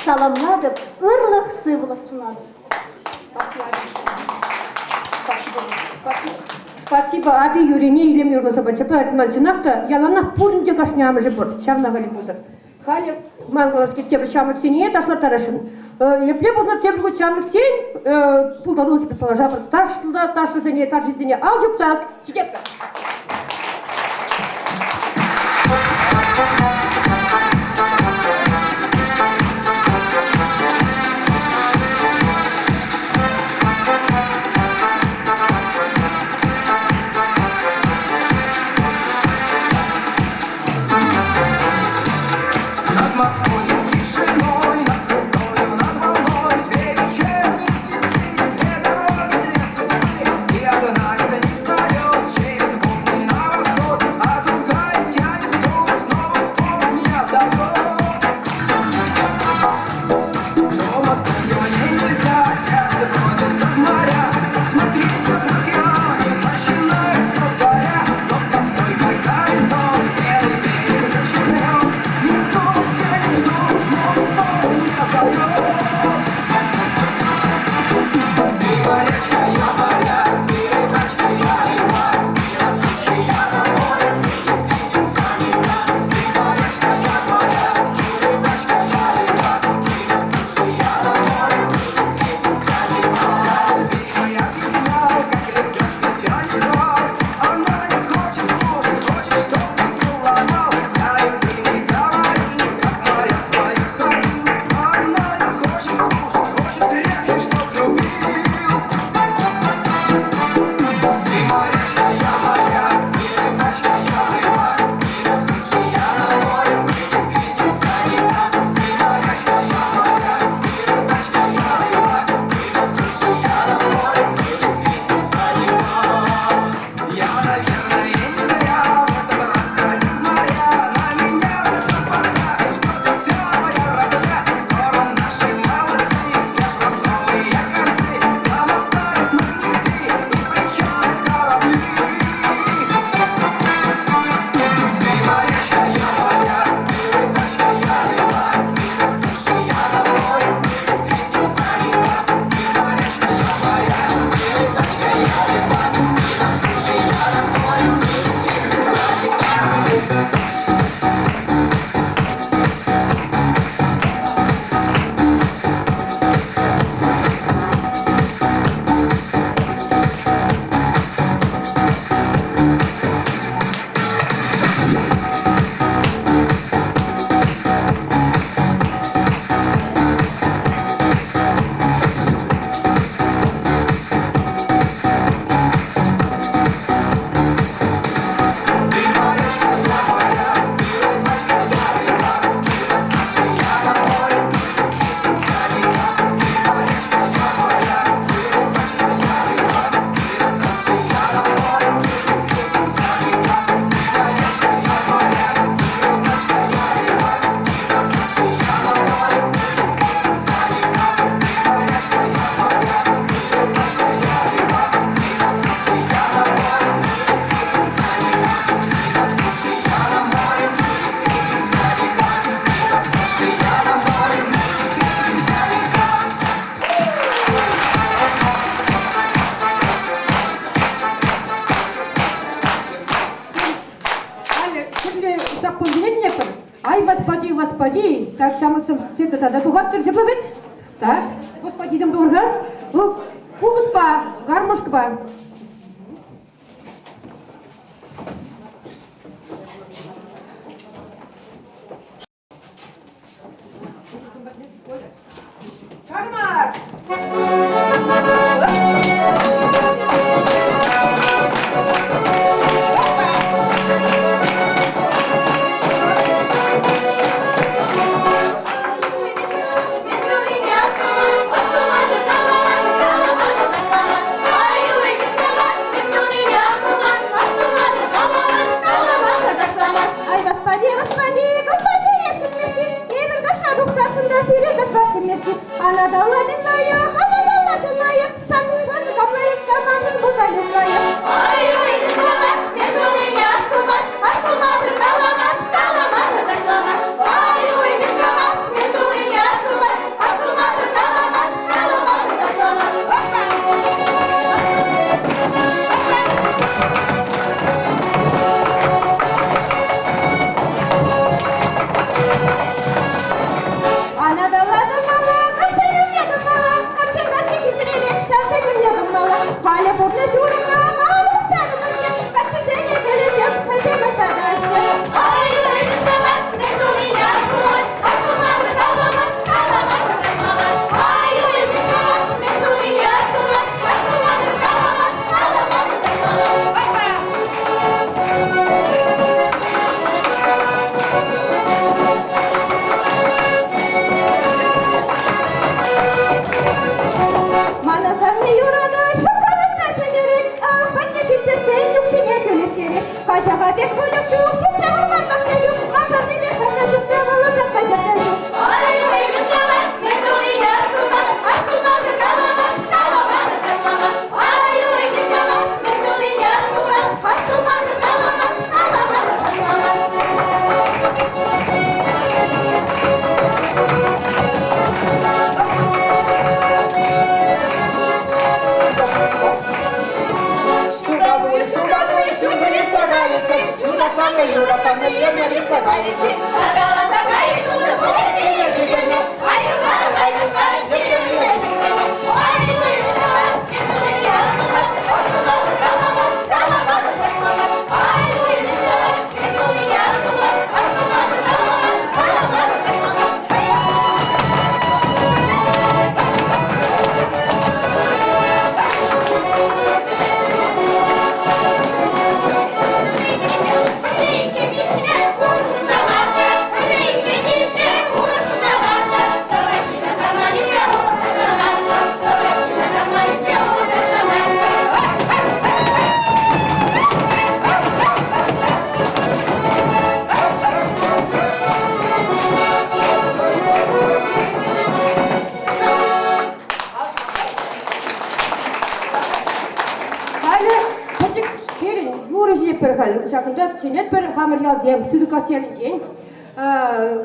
Salamladım, ırlık sıvılı sunadım. Спасибо, аби юрине илем юрласа бачапа атманчынакта яланах пурнде кашнямы же бур. Шавна вали будыр. Хали мангаласки тебр шамык сине ташлатарышын. Епле бұлны тебргу шамык сен пулдарулы кепе положабыр. Ташлда ташы сене ал жыпсак. Чидепка. господи, так чамыцым сеты тада тугаттыр жепебет. Так, господизм дурга. Кубыспа, гармошкба. Кармар!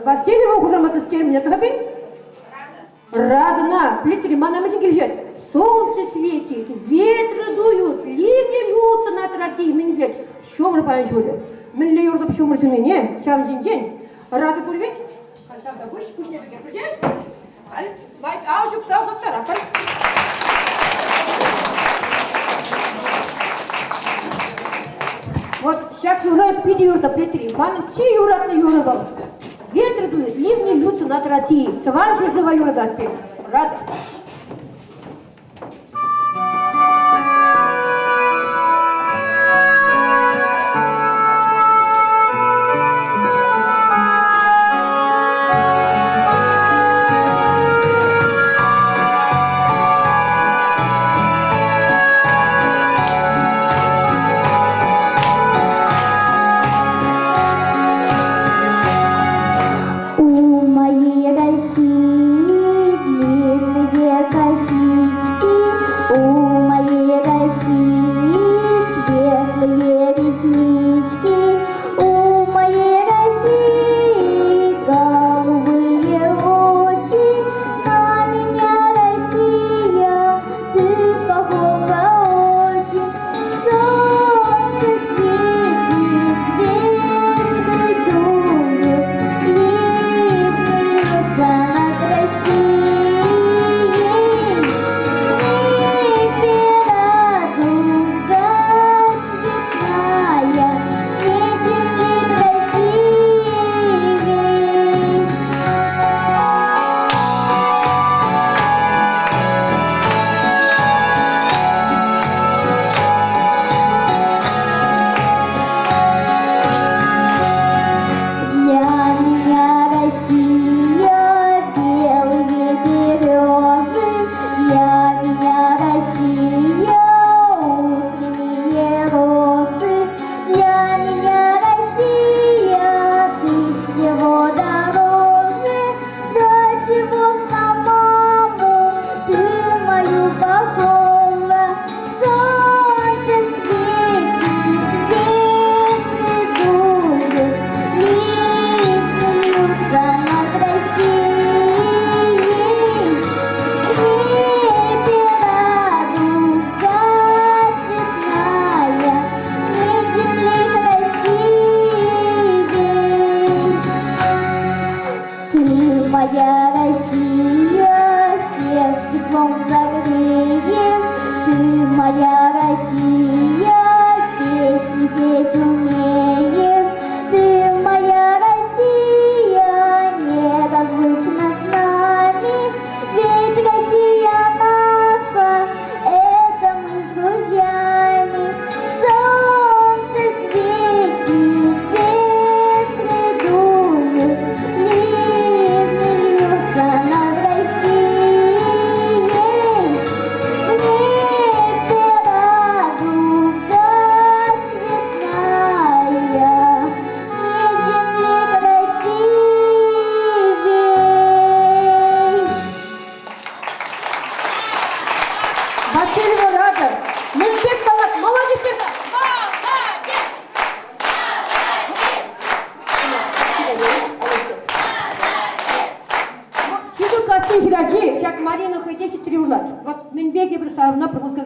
Васильева уже мотоскер мне тагабин. Радна, плитри, манамышин келжет. Солнце светит, ветры дуют, ливни льются над Россией. Мен блядь, шомры пан жули. Мен ле юрдап шомры жуни не, чам жин. Рады курвет? Кантам да буш, пушне бекер придет. Аль, байт аушуп сау сатсара. Вот сейчас юрат пиди юрта плитри, маны чи юрат на юрабал. Ветры дуют, ливни льются над Россией. Тван же жива юрда отпеть. Рада. У моей России длинные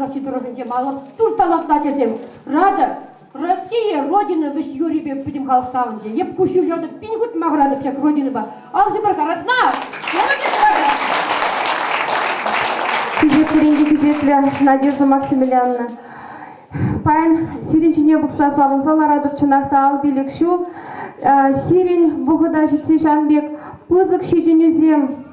сидоровенде мало тур талапта десем. Рада Россия, Родина, ваш Юрий бе будем халсалынде. Еп кушил йода пингут маграды всяк Родина ба. Ал же барка, родна! Күзетлеринге күзетле Надежда Максимилиановна. Пайн сиринчине букса савынсал арадып чынакта ал билик шул. Сирин бұғыда жетсе жанбек пызык шедінізем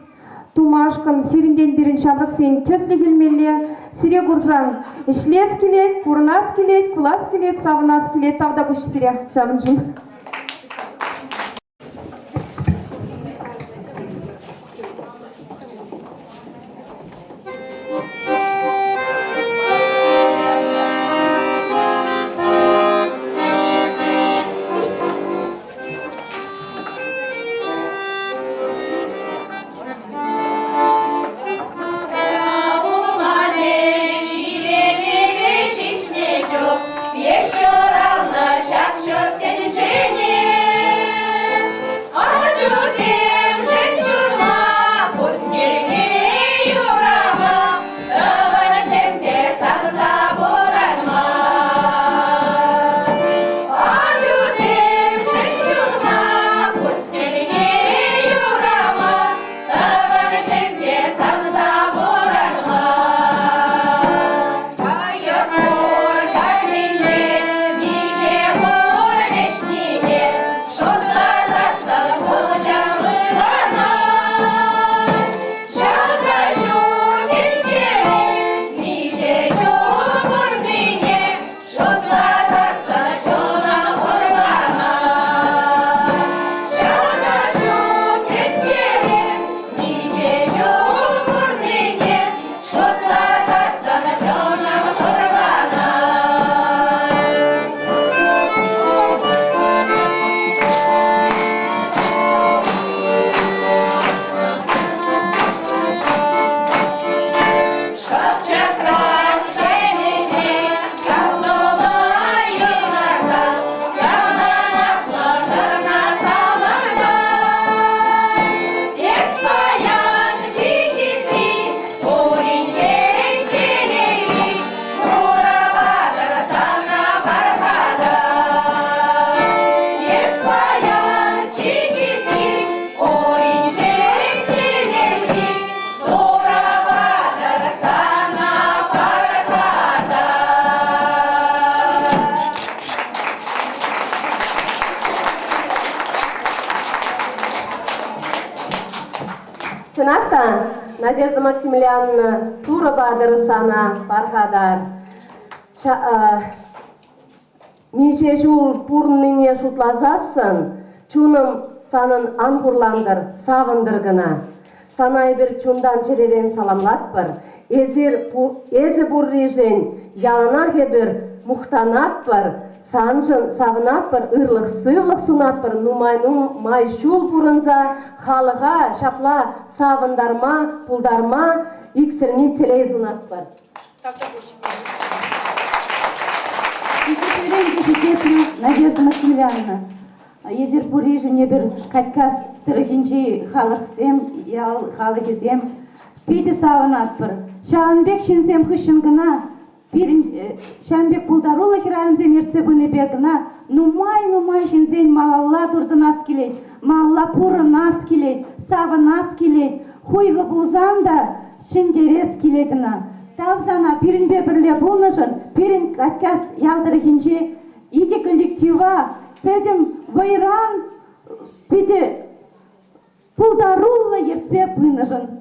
тумашкан сиринден бірін шабрық сен чөслі келмелі сире курсан. Ішлес келет, курнас келет, кулас келет, савынас келет, тавда күш сире шабын жын. Еще рано, шаг Чынақта, Надежда Максимилиановна тура бадыры сана бархадар. Мише жул пурныне шутлазасын, чуным санын ангурландыр, савындыргына. Санай бір чундан черерен саламлатпыр, езі буррижен яланахе бір мухтанатпыр, санжын савынатпыр, ырлық сывлық сунатпыр, нумай шул пурынза, халыға шапла савындарма, пулдарма, иксірні телей зунатпыр. Надежда Максимилиановна, езер бурижене бір кайткас тірігінчі халық сем, ял халық езем, пейді савынатпыр. Шағынбек шинсем хышынгына, Шамбек пулдарулы хирарымзем ерце бұны бегіна, нумай шинзен малалла дұрды нас келет, малла пуры нас келет, савы нас келет, хуйғы бұлзам да шиндерес келетіна. Тавзана пиринбе бірле бұлнышын, пирин каткас ялдырығынче, иге коллектива, пәдім вайран, пәді пулдарулы ерце бұнышын.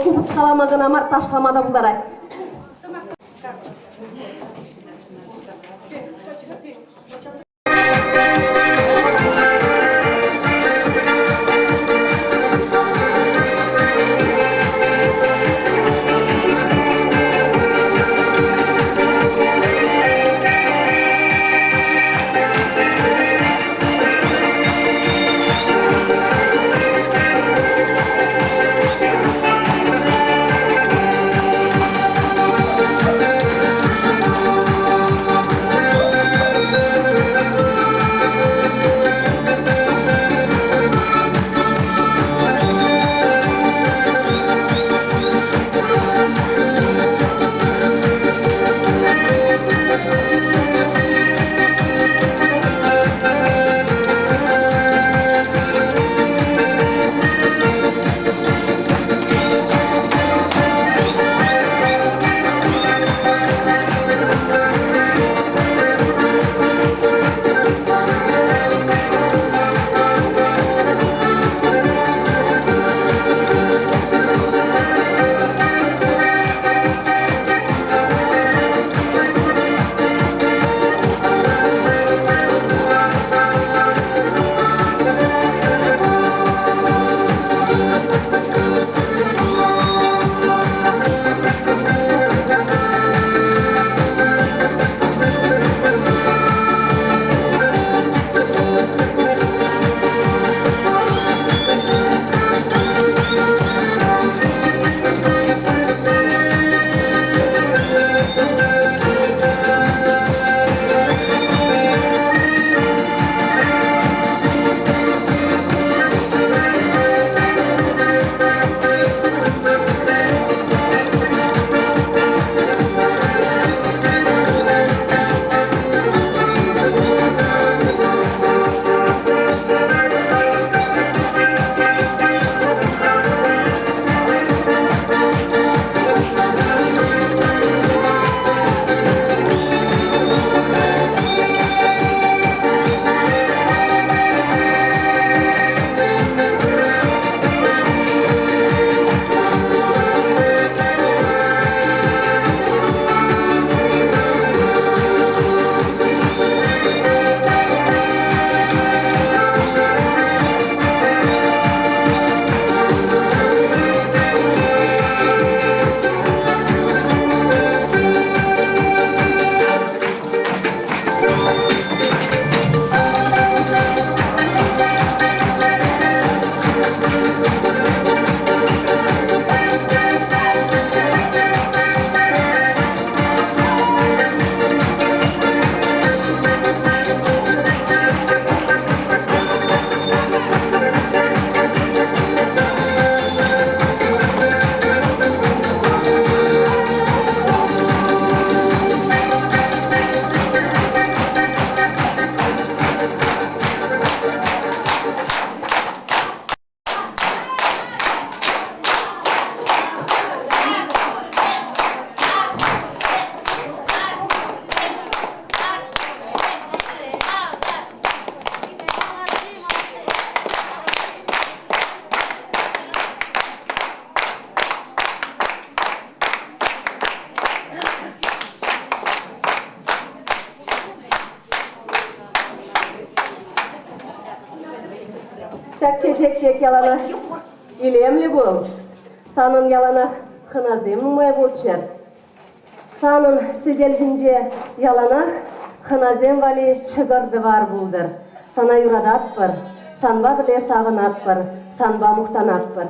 кубыз каламагын амар ташламада булдар. Şak çeçek yalana ilemli bul. Sanın yalana hınazem numay bolçer. Sanın sedeljince yalana hınazem vali çıgırdı var buldur. Sana yuradat var. Sanba bile sağınat var. Sanba muhtanat var.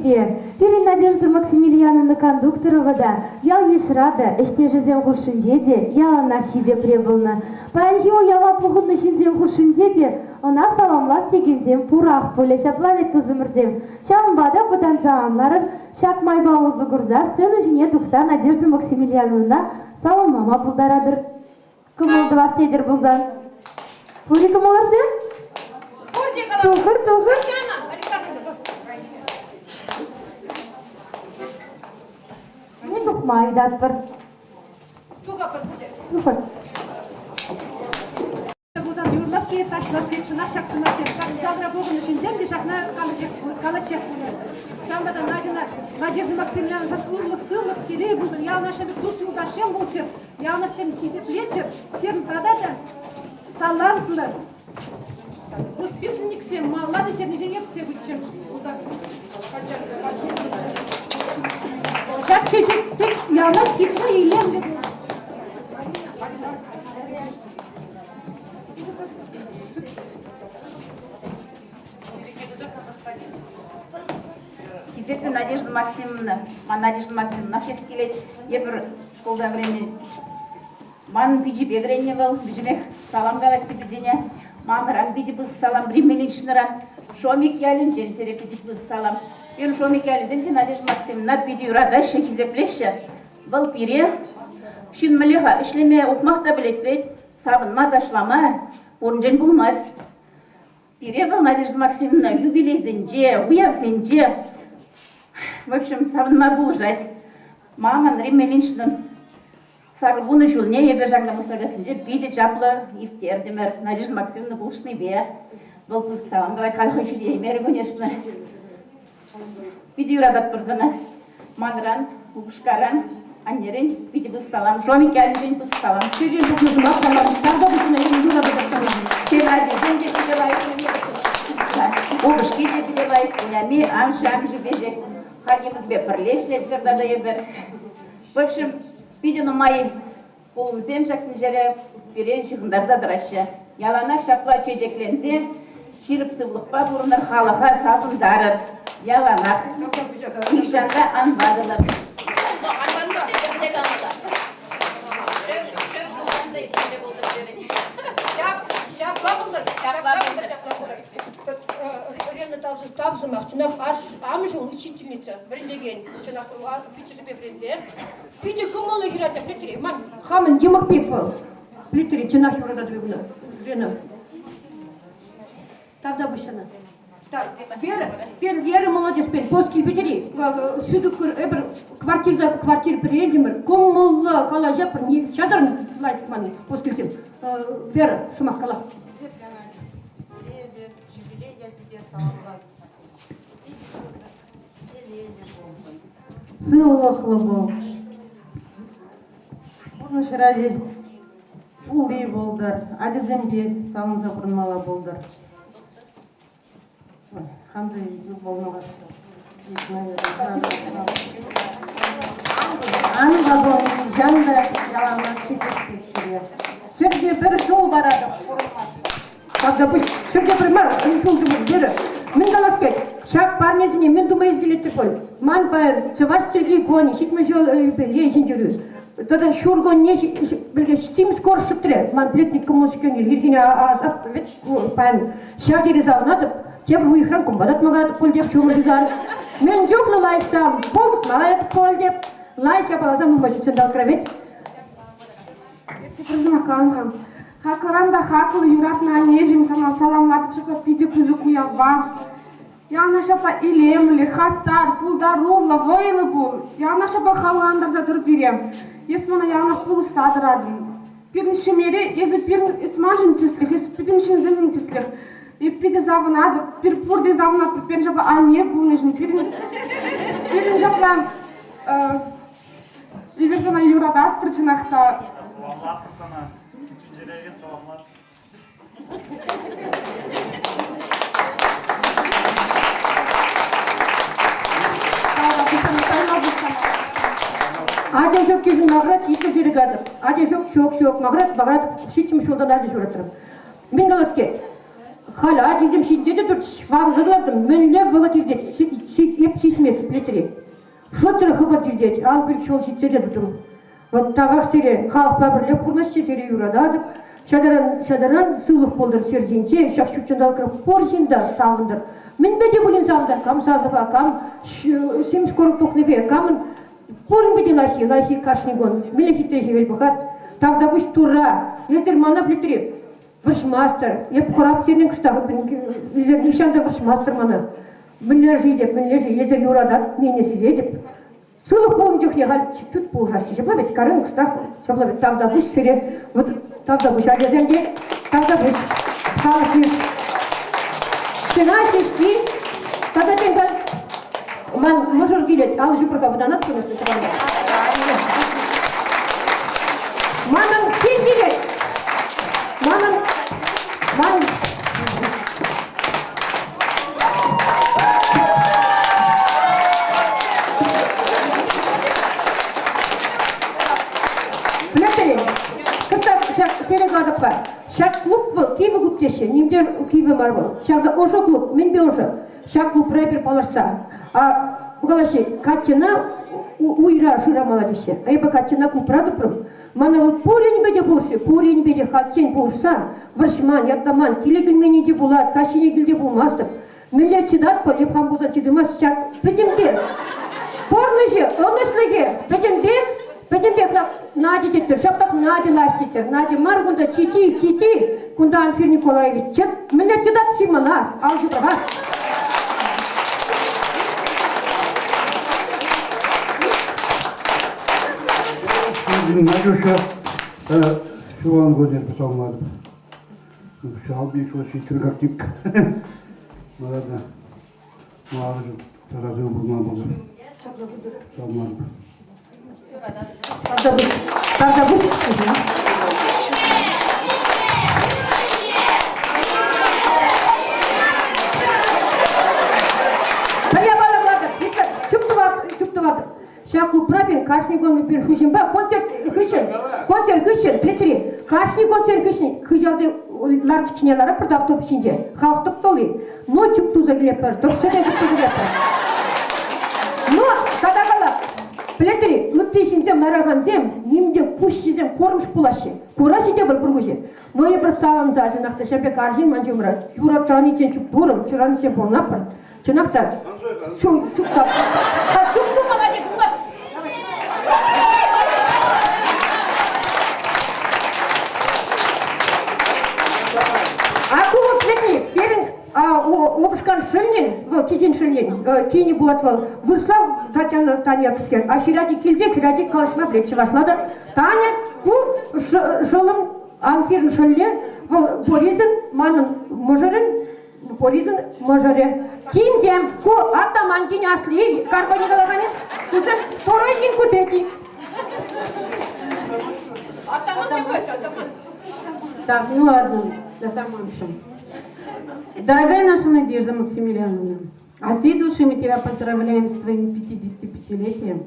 себе. Пири Надежда Максимiliaновна Кондукторова да, ял ешрада, эште жезем хуршинжеде, ялана хизе пребылна. Панхио яла пухутны шинзем хуршинжеде, она саламлас тегензем пурах поле шаплавет тузымырзем. Шалымбада потанца анларым, шак майбауызы гурза, сцена жіне тұқса Надежда Максимilianovна саламама бұлдарадыр. Кымылды бастедер бұлзан. Пури кымылырды? Тухыр, тухыр. Не тухмай датпыр. Тухыр. Бұлзан юрлас кейіп, ташлас кейіп, шынақ шақсына сен. Жалдыра болғын үшін зем де жақына қалашек. Шамбада Надежда Максимilianovна урлық, сырлық, келей бұлдыр. Я наша бек дос юлдашем бұлчыр. Я на всем кизеплечер, серн продада, талантлы. Воспитанник всем, молодый серный женек все будет чем. Сейчас чуть-чуть, я на кипну и лемлю. Кизетті Надежда Максимовна, нахес келет, ебір школда время, ман биджибе врене был, биджибе салам галакчи бидене, мамыран биджи біз салам, римелиншныран, шомик ялин женсере биджи біз салам. Мен шомик ялизенде Надежда Максимовна биджи урадаща кизеплеші, был пире, шин мілеға ішлеме оқмақта білетпейд, сабынма ташлама, орынжен болмас. Пире был Надежда Максимовна, юбилейзенде, уявсенде, в общем, сабынма булжать. Маман римелиншнын сарылбуны жулне ебе жаңда мұстагасынже биде жаплы ифтердемер. Надежда Максимовна булшны бе. Бұл пызг салам говорит, халқы жүреймер, конечно. Биде юрадат бірзіні. Манран, ұпшқаран, аннерен, биде біз салам. Жомик әлжен біз салам. Чөген бұқны жұмақ салам. Тағда бұсына ен юрадат салам. Сен әдезен де биде лайық. Обышки де биде лайық. Унями, амшам жібежек. Ханемыз бе бірлешнет бірдада ебір. В общем, видео мои полумзем жақтың жере берен шығындар задырашы. Яланақ шапла чежеклензе, ширіп сывлықпа бұрыныр халыға сапындарыр. Яланақ. Ишанда анбадылыр. Тавзымақ, чынақ амыжы учительница, біріндеген, чынақ пичеріпе бірінде. Пиде күмілі хиратя, плетері, ман хамын емік бек бұл. Плетері, чынақ юрадады бегіні. Вена. Тавда бұшына. Вера молодец, пен, поскил бетери, сүдік квартир бірендемір, күмілі кала жапыр, чадырын лайт маны, поскилсем. Вера, шымақ кала. Сылықлы бол. Бұны шыра дес ұлы болдар, әдізімбе салынса бұрынмала болдар. Қандай ел болмаға Аңға бол, жанды яланлар четеспек жүрия. Сөрге бір жол барады. Когда пусть сөрге бір мар, шол жұмыр жері. Мен қалас кет. Шап парнезіне мен думай изгелетті көл. Ман баян, чаваш Сергей гони, шитме жол ежін жүрі. Тогда шургон не білге сим скор шыттыре. Ман плетник кымыл шкенер, ергене азап, баян, шап дерез авнатып, кебір уйхран кумбадат мағатып көл деп шумыр жүзар. Мен жоқлы лайксам, болдық малаятып көл деп, лайк yapalazam bu maçı çındal kravet. Kızıma kankam. Hakaranda haklı yuratna nejim sana salamlatıp şaka pidi kızı kuyabba. Yana şapa ilemli, hastar, pulda rulla, vaylı bul. Yana şapa halgandır zadır birem. Esmana yana pul sadradın. Pirin şemeri, ezi pirin ismanjın tüslük, ezi pidim şenzemin tüslük. И пиде завнады, пирпурде завнады, пирпен жапа ане бул нежни, пирин жапла Иверсана юрадат причинахта. Саламат sana. Üçüncülerin salamat. Aja şok kejin mağrat, iki jeri gadır. Aja şok, mağrat, şiçim şoldan aja şoratırım. Ben galas ke. hala cizim şiddeti dur vağızlardım. Münle vıla girdet. Hep sismesi pletri. Şotur hıvır girdet. Al bir şol şiddeti durum. Вот табақ сере халық бабірлеп құрнашче сере юрададып, шадаран сылық болдыр серзенче, шақшучындалқырып қоржиндар савындар. Мен беде бұлін савындар, кам сазыба, кам семіз көріп тоқнебе, камын порын беде лахи кашнигон, мелехи техи вельбухат, тавдабыш тура, езер мана плетереп, варшмастер, еп құрап сернен күштағы, езер нишанда варшмастер мана. Мінлер жидеп, езер юрадат, мене сезедеп. Сылық болын жоқ егал түт бол жасты. Жаплабет карын күштақ, жаплабет тавдабыш сере, вот тавдабыш ажаземде, тавдабыш, халықыз. Шына шешки, тадатенгал, ман мұжыр келет, ал жүпірға бұданап көріністі тұрғанда. Маным кел келет, маным. Шак клуб был, кивы гуптеши, нимдер кивы бар был. Шакда ошо клуб, мен бе ошо. Шак клуб рэпер паларса. А бугалаши, качына уйра шыра маладище. Айба качына купрады прым. Мана вот порень беде болшы, порень беде хатчен болса, варшман, яттаман, килегілмені де булат, кашинегіл де булмасып. Милля чидат по лепхам буза чидымас шак. Петемдер, порныжы, онышлыге, петемдер, Нади тетер, шаптак Нади лайф тетер, Нади маргунда чити, кунда Анфир Николаевич, милля чидат симана, алжу права. Надюша, şu an gözler tutamladı. Şu an bir şey çırgaktık. Nerede? Mağaracım, tarazı bulma bulur. Tutamladı. Тавдабыш. Чуптывады. Шаку прапин, кашни гон шушин ба, концерт хышын, плетри. Кашни концерт хышын, хыжалды ларчы кинелары пырды автобусинде. Халықтық толы. Но чуптуза келеппір, дұршыден чуптуза келеппір. Но, кадағалап. Плетри, үттешінзем, нарағанзем, немде пұшшізем, қорымш бұлашы. Қораши де бір бұрғыжы. Ноя бір савамза, жынақта шәпек аржин манжы ұмыра. Юра тұраничен чүп дұрым, чыраничен болнапыр. Жынақта, чүптап. Чүпту мала декімға. Ақуы плетни, берін опышқан шөлнен, кесен шөлнен, кейіне болат вал. Вырслав Татьяна Таня кіскен. А Хиради келзе, Хиради қалышма білет шығашлады. Таня, бұл жолым Анфирін шөлне, поризін, манын мұжырын, поризін мұжыры. Кейінзем, ку атаман кейін асли, карбани қалағанын, күзір торой кейін күтеті. Атаман чекать, атаман. Так, ну ладно, атаманшым. Дорогая наша Надежда Максимилиановна, от всей души мы тебя поздравляем с твоим 55-летием.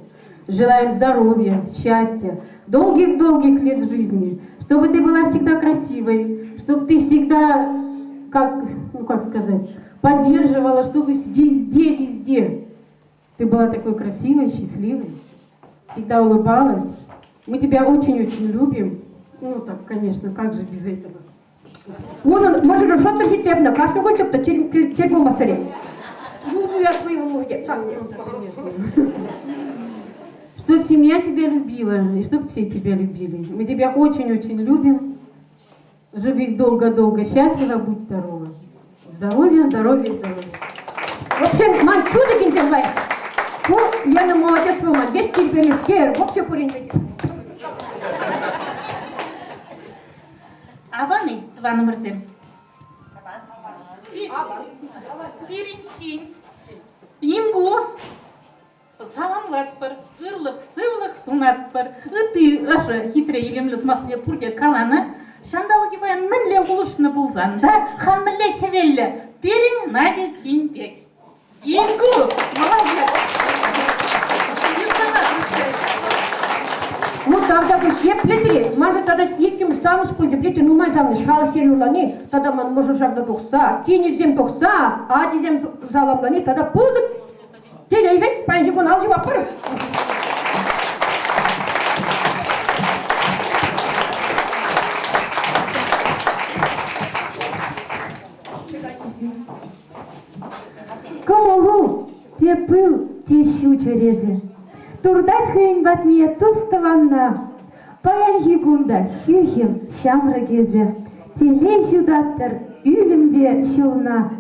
Желаем здоровья, счастья, долгих-долгих лет жизни, чтобы ты была всегда красивой, чтобы ты всегда, как сказать, поддерживала, чтобы везде ты была такой красивой, счастливой, всегда улыбалась. Мы тебя очень-очень любим. Ну так, конечно, как же без этого? Onun majörü şotur hitebne, karşı koçup da kel bulması re. Bu я своего мужа. Чтоб семья тебя любила, и чтоб все тебя любили. Мы тебя очень-очень любим. Живи долго-долго, счастливо, будь здорова. Здоровья, здоровья, здоровья. В общем, ман чудо кинзенбай. Bu yana молодец выман, геш терпелескер, вообще поринбеди. Аваны, Иван Мырзем. Пиринсин. Имгу. Саламлатпыр, ырлық-сывлық сунатпыр. Ыты ашы хитре елемлі смақсыле пұрде каланы. Шандалы кебайын мінле ұлышыны бұлзанда, хан мінле хевелі. Пирин Надя Кинбек. Имгу. Молодец. Ну, тогда бы все плетри. Может, тогда еким самыш пойдет, плетри, ну, май замуж. Ялныш халық серюлани, тогда ман может шагда тухса, кинезем тухса, а дизем заламлани, тогда пузык. Телевет, панжигун алжып апыр. Комолу, те пыл, те щу черезе. Турдать хейн батмия туставанна. Паян хигунда хюхим шамры кезе. Теле жудаттыр, үйлімде шылна.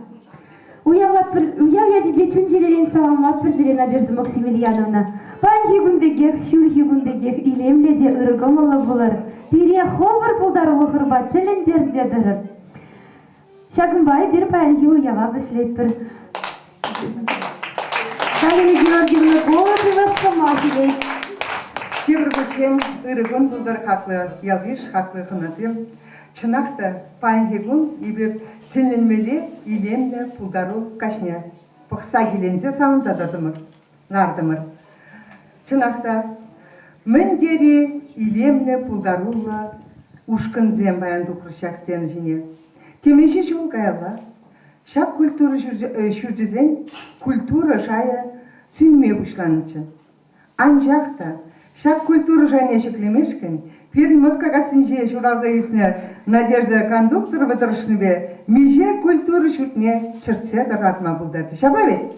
Уяв я тебе чунчеререн саламат пірзіре Надежда Максимilianovна. Паян хигундегех, шур хигундегех илемледе ыргымылы болар. Пере ховыр пулдарылы хырбат тілін дерздедірір. Шагынбай бір паян хигу ява бішлет бір. Галина Георгиевна, голоды вас помазили. Тебір көчен ырыгын бұлдар хақлы, ялғиш хақлы қыназем. Чынақта паңгегун ибір тілінмелі илемді пұлдару кашне. Пықса келензе сауын зададымыр, нардымыр. Чынақта міндері илемді пұлдарулы ұшқын баян дұқыршақ сен жіне. Темеші жол қайла. Шак культура шүрдізен культура жая сүнме бұшланычы. Анжақта шак культура жайне шеклемешкен, перін Москаға сінже шуралда есіне Надежда кондукторова тұрышынбе, меже культура шүртіне чыртсе дұратма бұлдарды. Шапла бет?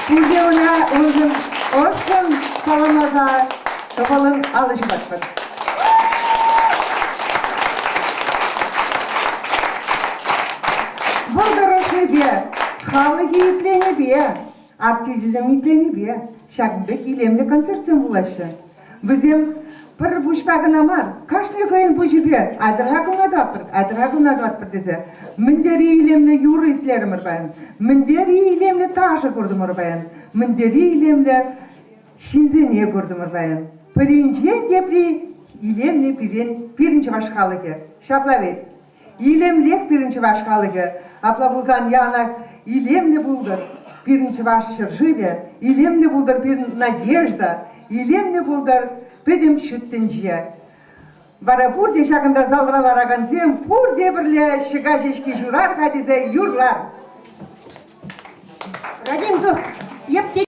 Үлде ona өзім оршын саламаза тоқалын алыш батпад. Бұлдырышы бе, халық етлені бе, артизизм етлені бе, шағынбек илемді концертсен бұлашы. Бізем бір бұшпағына мар, қашны көйін бұшы бе, адырға күнады атпыр дезе. Міндері илемді юры етлерім ұрбайын, міндері илемді ташы көрдім ұрбайын, міндері илемді шинзене көрдім ұрбайын. Пірінжен депли илемді пірінші башқалығы, шаплавет. Илемлек пірінші башқалығы, апла бұлзан яна илемді бұлдыр, пірінші башшыр жыве, илемді бұлдыр пірін надежда, илемді бұлдыр пөдім шүттін жия. Бара бұрде шақында залралар ағанзем, бұрде бірле шыға жешке жұрар қадезе юрлар. Радим дух, епте.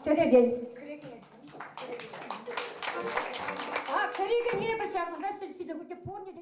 Çeregen. А, кіреге не бір жағында, сілсейді, көте порне